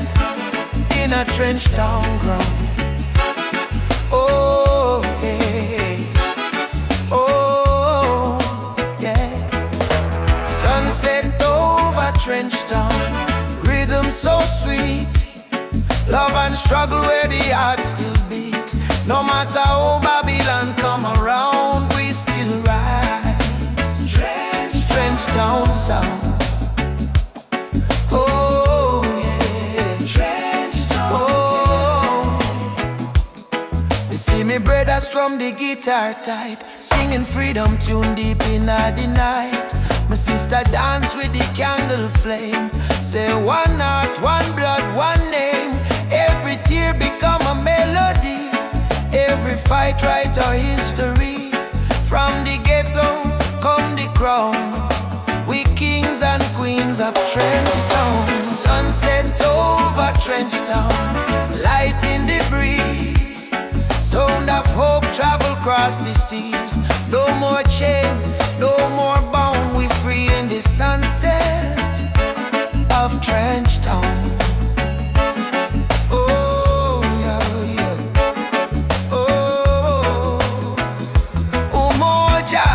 [SPEAKER 4] in a Trench Town ground. Oh, hey, oh, yeah. Sunset over Trench Town. Rhythm so sweet. Love and struggle where the heart still beat.
[SPEAKER 1] No matter how Babylon come around, we still rise. Trench town sound. Oh yeah, trench town. Oh, you see me brother strum the guitar tight, singing freedom tune deep in the night. My sister dance with the candle flame, say one heart, one blood, one name. Every tear become a melody, every fight write our history. From the ghetto come the crown, we kings and queens of Trench Town. Sunset over Trench Town, light in the breeze. Sound of hope travel across the seas. No more chain, no more bound, we free in the sunset of Trench Town. Oh, yeah, yeah. Oh, Umoja,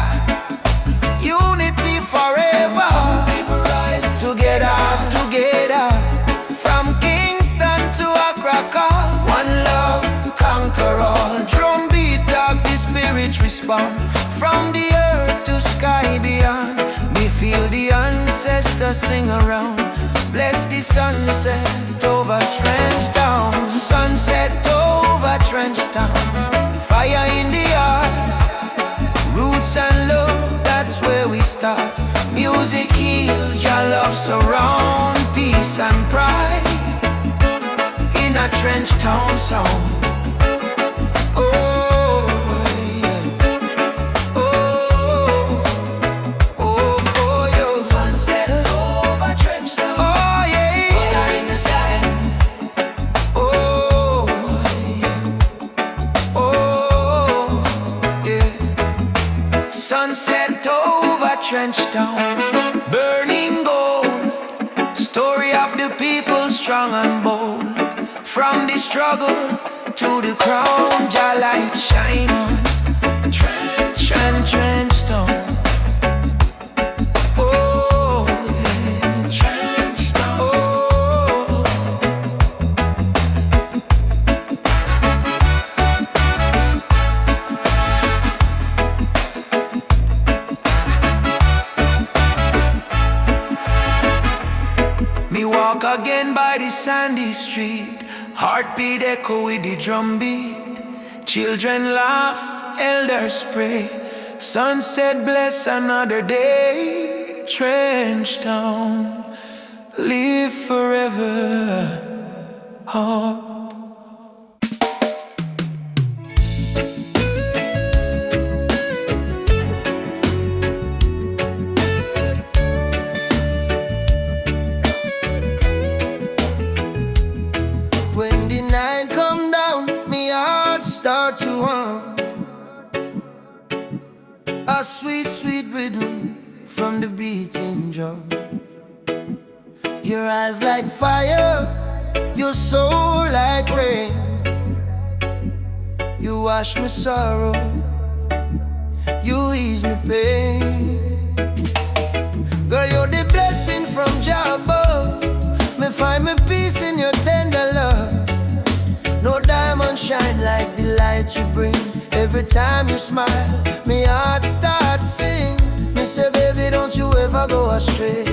[SPEAKER 1] unity forever. Together, together, from Kingston to Accra, one love, conquer all. Drum beat up, the spirit respond. From the earth to sky beyond, we feel the ancestors sing around. Bless the sunset over Trench Town. Sunset over Trench Town. Fire in the heart, roots and love, that's where we start. Music heals, your love surround, peace and pride in a Trench Town song. Oh, yeah. Oh, oh, oh, yo. Sunset over Trench Town. Oh, yeah. Fire in the sky. Oh, yeah. Oh, yeah. Sunset over Trench Town, burning gold. Story of the people strong and bold. From the struggle to the crown, your light shine on Trench Town. Oh, yeah. Trench Town. Oh. Me walk again by the sandy street, heartbeat echo with the drum beat. Children laugh, elders pray. Sunset bless another day. Trench Town, live forever. Oh.
[SPEAKER 4] When the night come down, me heart start to hum. A sweet, sweet rhythm from the beating drum. Your eyes like fire, your soul like rain. You wash my sorrow, you ease my pain. Girl, you're the blessing from Jah above. Me find me peace in your tender love. No diamond shine like the light you bring. Every time you smile, me heart starts sing. Me say, baby, don't you ever go astray,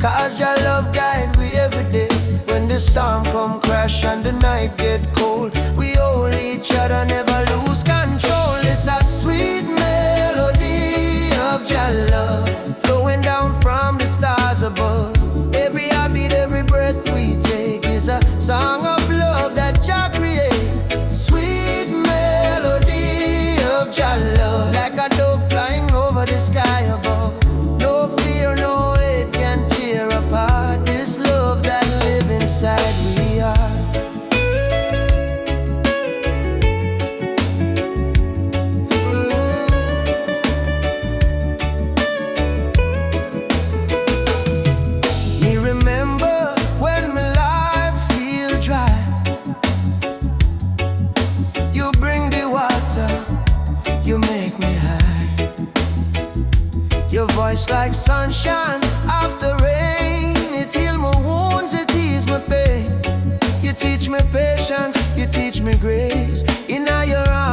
[SPEAKER 4] 'cause your love guide we every day. When the storm come crash and the night get cold, we hold each other, never lose control. It's a sweet melody of your love, flowing down from the stars above. Every heartbeat, every breath we take is a song of love that Jah create. Sweet melody of your love, like a dove flying over the sky above. No fear, no hate can tear apart this love that live inside we are. Me remember when my life feel dry, you bring the water, you make me high. Your voice like sunshine after rain, it heal my wounds, it ease my pain. You teach me patience, you teach me grace. In your arms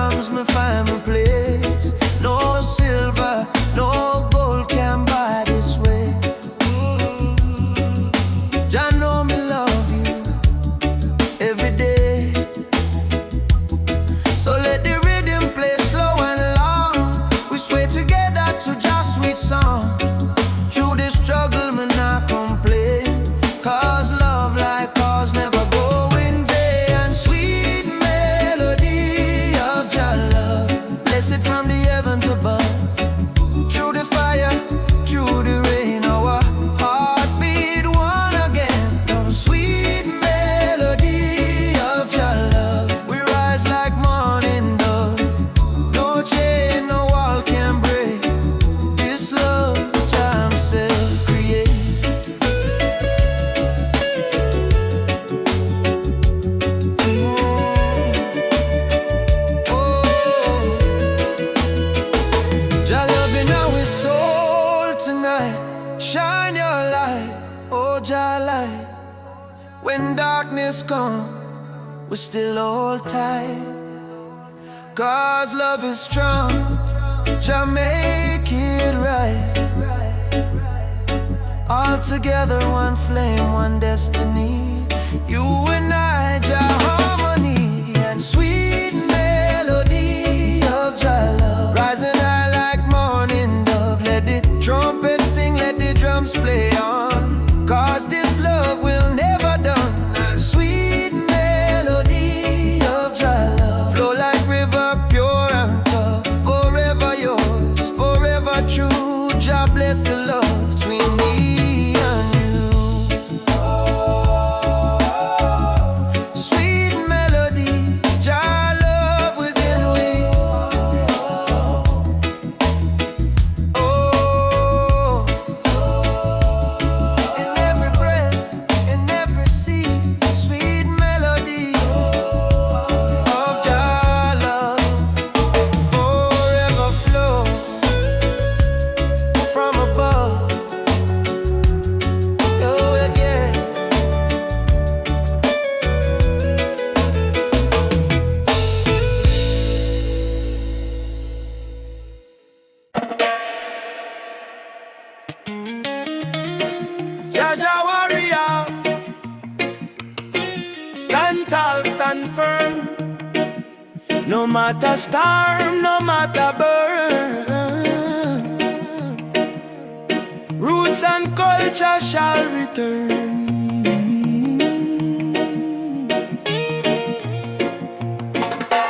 [SPEAKER 4] place. No silver, no gold can buy this way. Jah know me love you every day. So let the rhythm play slow and long. We sway together to just sweet song. Through this struggle, me not complain, cause love like ours never go in vain. And sweet melody of Jah love, blessed from the heavens above. Through the fire, through the rain, our heartbeat one again. The sweet melody of Jah love, we rise like morning dove. No chain, no wall can break this love Jah himself create. Jah loving our soul tonight. Shine your light, oh Jah light. When darkness comes, we still hold tight, cause love is strong. Jah make it right. All together, one flame, one destiny. You and I, Jah harmony. And sweet melody of Jah love, rising high like morning dove. Let the trumpet sing, let the drums play on, cause this love will never done. And sweet melody of Jah love, flow like river, pure and tough. Forever yours, forever true. Jah bless the love between me and you. Sweet melody, Jah love within we. Oh, in every breath, in every seed, sweet melody of Jah love forever flow from above. Oh yeah. Jah Jah warrior, stand tall, stand firm. No matter storm, no matter burn, roots and culture shall return.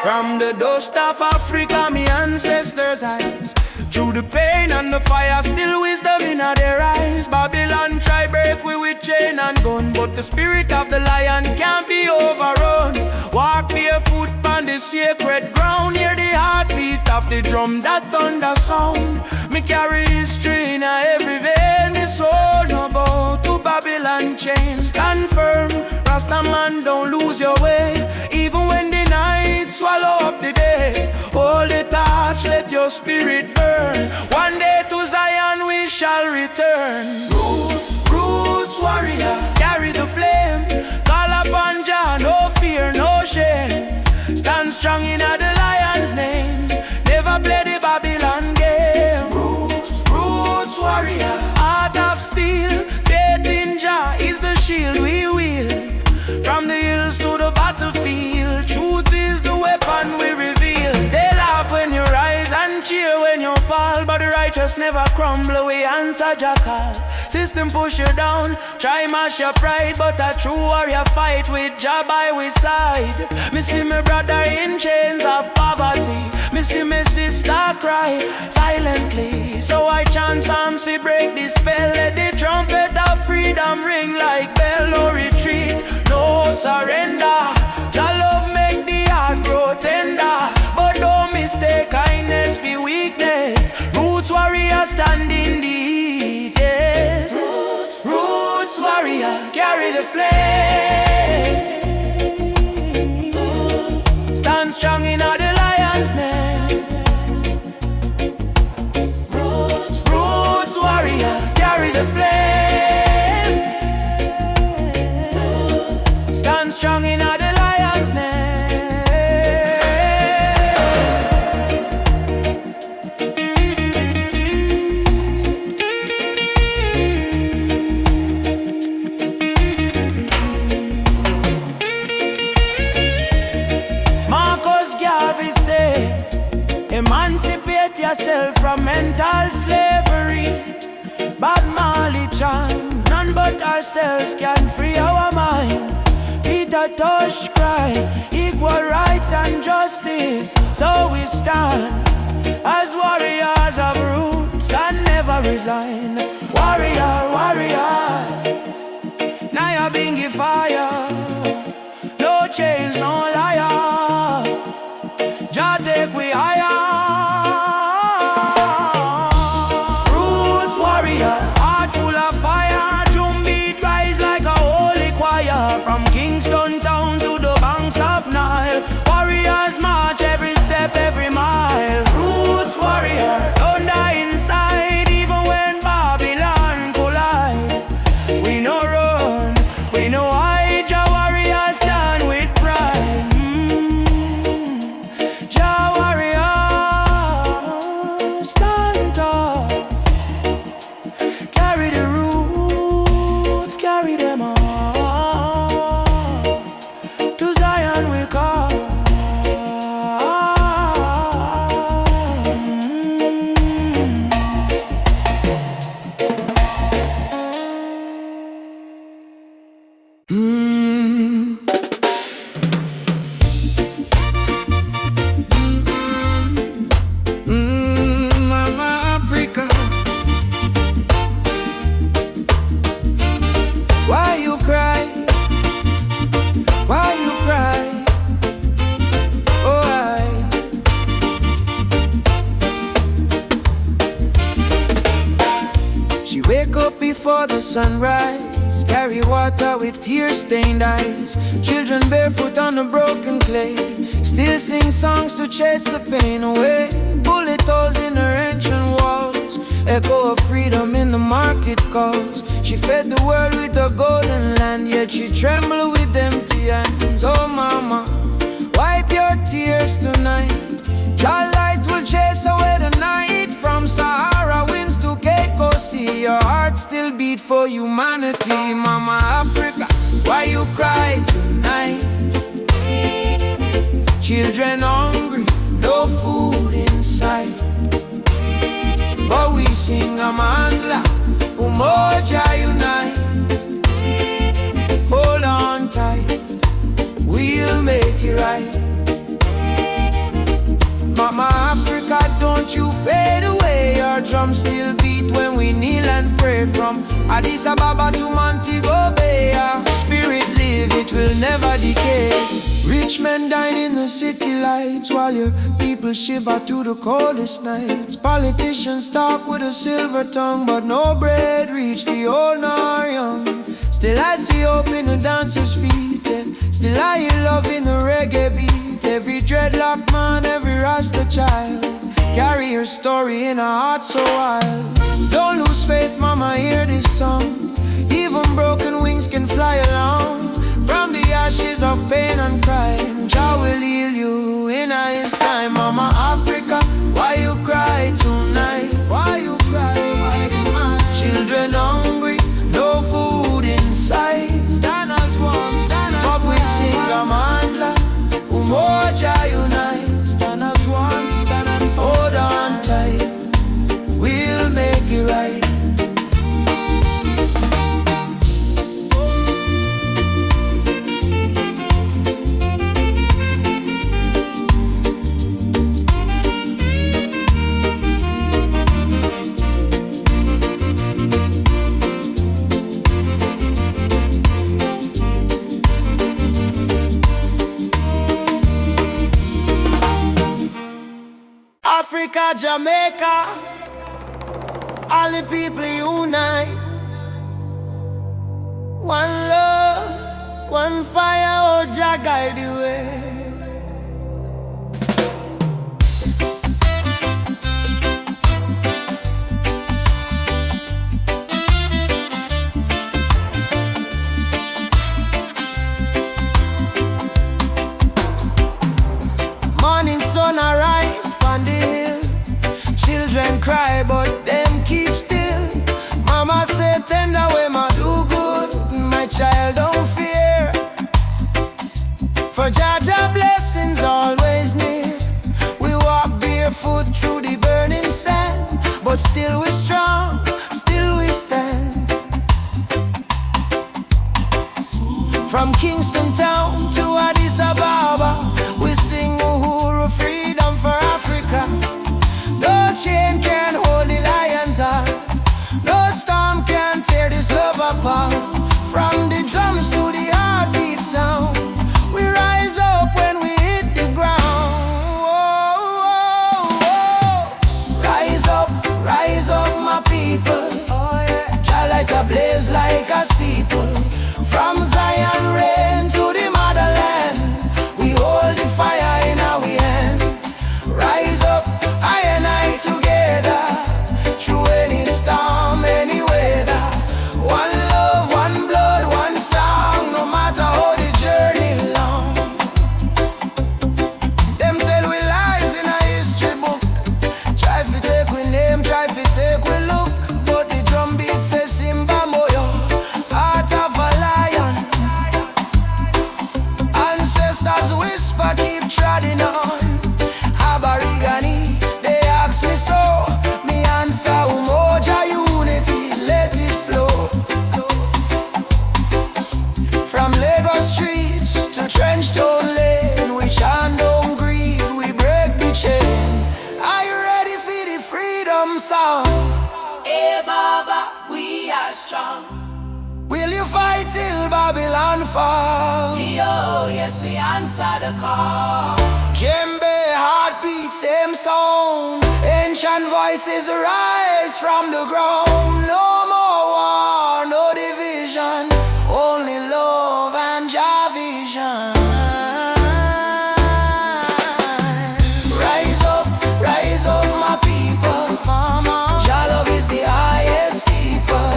[SPEAKER 4] From the dust of Africa, me ancestors' eyes. Through the pain and the fire, still wisdom in their eyes. Babylon try break we with chain and gun, but the spirit of the lion can't be overrun. Walk barefoot on the sacred ground, hear the heartbeat of the drum, that thunder sound. Me carry history in every vein, me soul no bow to Babylon chain. Stand firm, Rasta man, don't lose your way. Even when the night swallow up the day, hold the torch, let your spirit burn. One day to Zion we shall return. Roots, roots warrior, carry the flame. Call upon Jah, no fear, no shame. Stand strong in the lion's name. Never play the Babylon game. Roots, roots warrior, heart of steel. Faith in Jah is the shield we wield. From the hills to the battlefield, truth is the weapon we reveal. They laugh when you rise and cheer when you fall, but the righteous never crumble, we answer Jah call. System push you down, try mash your pride, but a true warrior fight with Jah by his side. Me see my brother in chains of poverty, me see my sister cry silently. So I chant psalms we break the spell. Let the trumpet of freedom ring like bell. No retreat, no surrender. Jah love make the heart grow tender, but don't mistake kindness for weakness. Roots warrior stand in the heat, yeah. Roots warrior carry the flame. Stand strong in the lion's name. Roots warrior carry the flame. Stand strong in the lion's name. yourself from mental slavery. Bob Marley chant, none but ourselves can free our mind. Peter Tosh cry, equal rights and justice. So we stand as warriors of roots and never resign. Warrior, warrior, now you're being fire. No chains, no liar. Jah take we higher. Roots warrior, heart full of fire. Drum beat rise like a holy choir. From Kingston town to the banks of Nile, warriors march every step, every mile. Roots warrior, don't die inside, even when Babylon collide. We no run, we no hide. Jah warrior stand with pride. Jah warrior stand tall. Carry the roots, carry them all. To Zion we call. Mama Africa, why you cry? Why you cry? Oh, she wake up before the sunrise, carry water with tear-stained eyes. Children barefoot on the broken clay, still sing songs to chase the pain away. Bullet holes in her ancient walls, echo of freedom in the market calls. She fed the world with the golden land, yet she trembled with empty hands. Oh mama, wipe your tears tonight. Your light will chase away the night. From Sahara winds to Cape Coast Sea, your heart still beat for humanity. Mama Africa, why you cry tonight? Children hungry, no food in sight, but we sing Amandla, Umoja unite. Hold on tight, we'll make it right. Mama Africa, don't you fade away. Your drums still beat when we kneel and pray. From Addis Ababa to Montego Bay, our spirit live, it will never decay. Rich men dine in the city lights, while your people shiver through the coldest nights. Politicians talk with a silver tongue, but no bread reach the old nor young. Still I see hope in the dancers' feet, still I hear love in the reggae beat. Every dreadlock man, every Rasta child, carry her story in a heart so wild. Don't lose faith, mama, hear this song. Even broken wings can fly along. From the ashes of pain and crime, Jah will heal you in His time. Mama Africa, why you cry tonight? Why you cry? Why you cry? Children hungry, no food in sight. Stand as one, stand as one. But we sing Amandla, Umoja unite. Stand as one, stand and hold on tight. We'll make it right. Africa, Jamaica, all the people unite. One love, one fire, oh Jah guide the way. Morning sun arise on the hill. Children cry but them keep still. Mama say tender way ma do good. My child don't fear, for Jah Jah blessings always near. We walk barefoot through the burning song.
[SPEAKER 3] Hey Baba, we are strong.
[SPEAKER 4] Will you fight till Babylon fall?
[SPEAKER 3] Yo, yes, we answer the call.
[SPEAKER 4] Djembe, heartbeat, same sound. Ancient voices rise from the ground. No more war, no division, only love and Jah vision. Rise up, my people. Jah love is the highest steeple.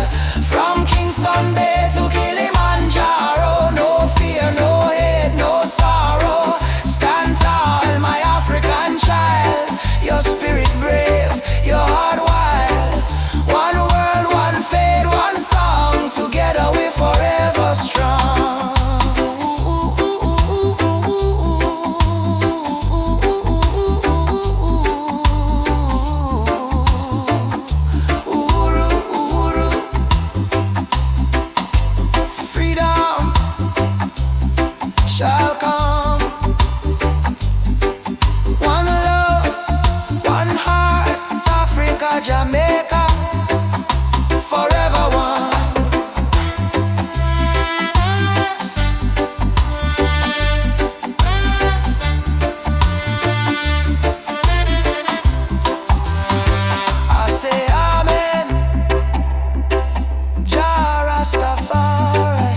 [SPEAKER 4] From Kingston Bay to Kilimanjaro, no fear, no hate, no sorrow. Stand tall, my African child. Your spirit brave, your heart wild. One world, one faith, one song. Together we're forever strong. Shall come. One love, one heart, Africa, Jamaica, forever one. I say amen, Jah Rastafari.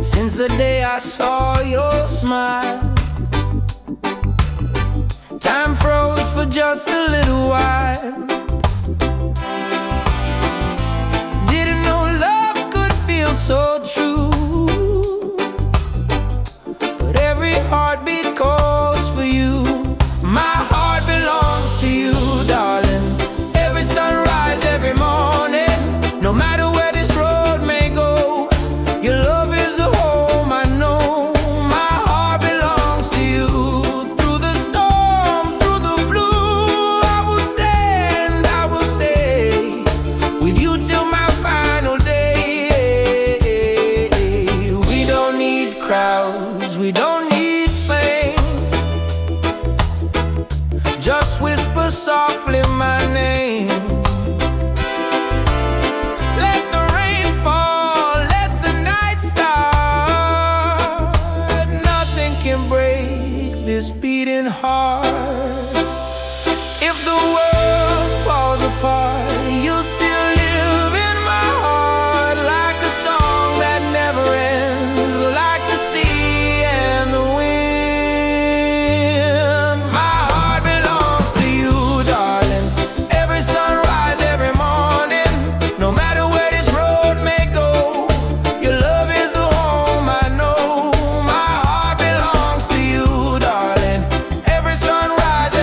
[SPEAKER 4] Since the day I saw your smile, time froze for just a little while. Didn't know love could feel so true, but every heartbeat calls for you. My heart belongs to you, darling. Every sunrise, every morning, no matter where this road may go, your love is the home I know. My heart belongs to you. Through the storm, through the blue, I will stand, I will stay with you till my final day. We don't need crowds, we don't need fame. Just whisper softly my name. Let the rain fall, let the night start. Nothing can break this beating heart. If the world falls apart, you'll still live in my heart, like a song that never ends, like the sea and the wind. My heart belongs to you, darling. Every sunrise, every morning, no matter where this road may go, your love is the home I know. My heart belongs to you, darling. Every sunrise,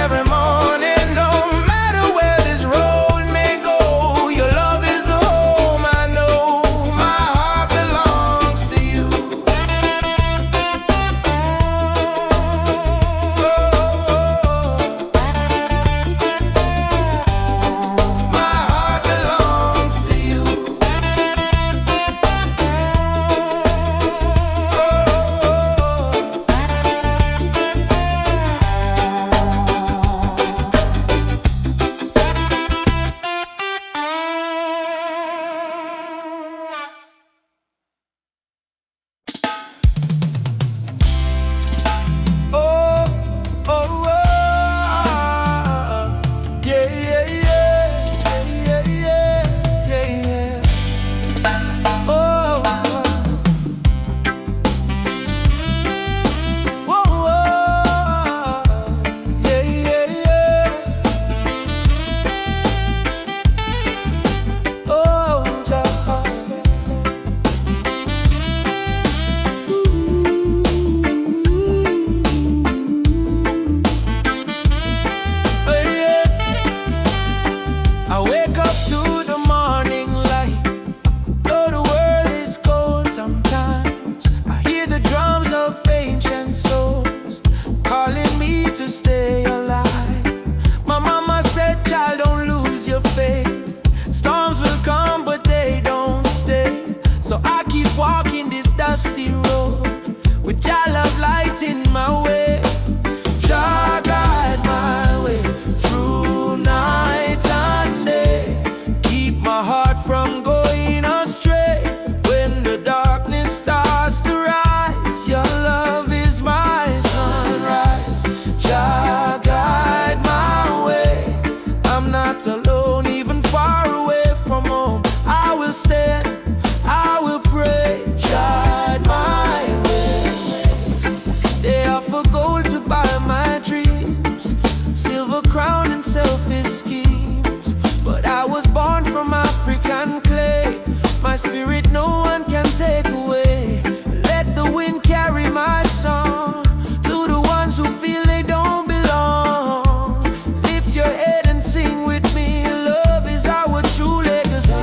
[SPEAKER 4] spirit no one can take away. Let the wind carry my song to the ones who feel they don't belong. Lift your head and sing with me. Love is our true legacy.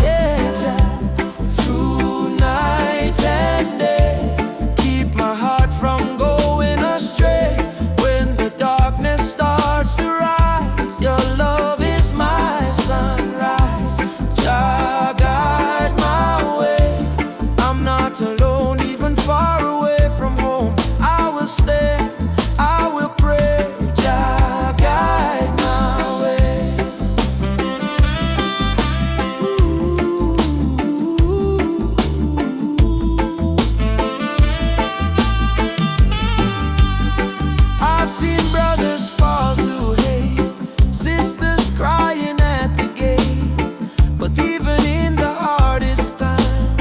[SPEAKER 4] Yeah, through night and day, keep my heart from going astray. When the darkness starts to rise, your love is my sunrise. Jah guide my way. I'm not alone, even far away from home. I will stand, I will pray. Jah guide my way. I've seen brothers fall to hate, sisters crying at the gate. But even in the hardest time,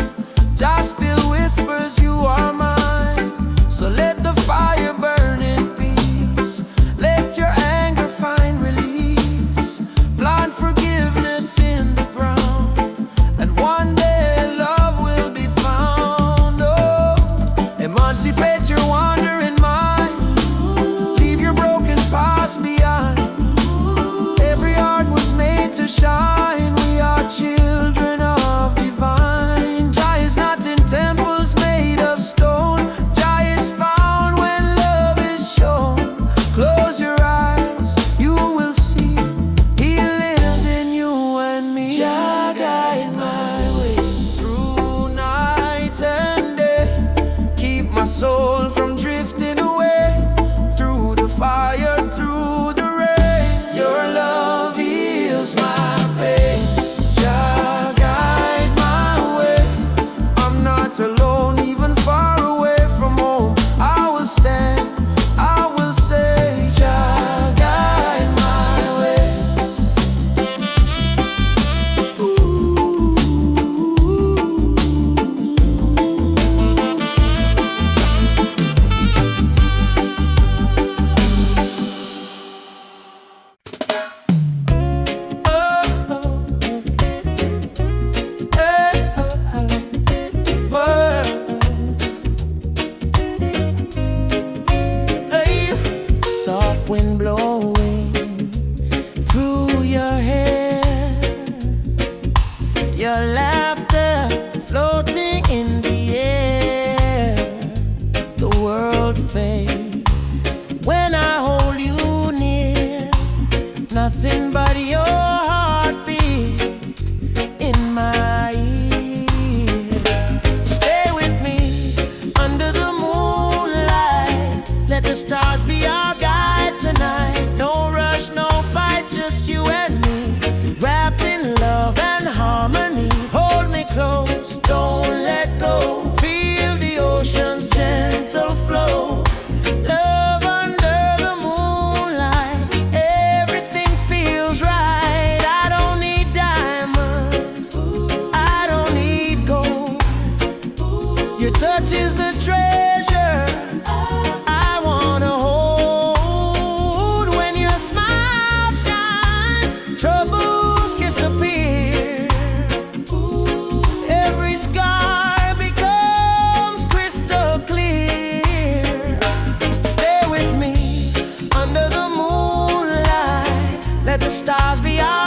[SPEAKER 4] Jah still whispers you are mine. So let the fire burn in peace. Let your anger find release. Plant forgiveness in the ground, and one day love will be found. Oh, emancipate your wandering mind. Leave your broken past behind. Every heart was made to shine. We are children of divine. Jah is not in temples made of stone. Jah is found when love is shown. Close your eyes, you will see He lives in you and me. Jah guide my way through night and day. Keep my soul from drifting away. Through the fire, through the rain, your love heals my pain. Jah guide my way. I'm not alone, even far away from home. I will stand, I will say, Jah guide my way. Soft wind blowing through your hair, your laughter floating in the air. The world fades when I hold you near. Nothing but your heartbeat in my ear. Stay with me under the moonlight. Let the stars be our guide tonight. No rush, no fight, just you and me, wrapped in love and harmony. Hold me close, don't let go. Feel the ocean's gentle flow. Love under the moonlight, everything feels right. I don't need diamonds, I don't need gold. Your touch is the treasure I wanna hold. When your smile shines, troubles disappear. Every scar becomes crystal clear. Stay with me under the moonlight. Let the stars be our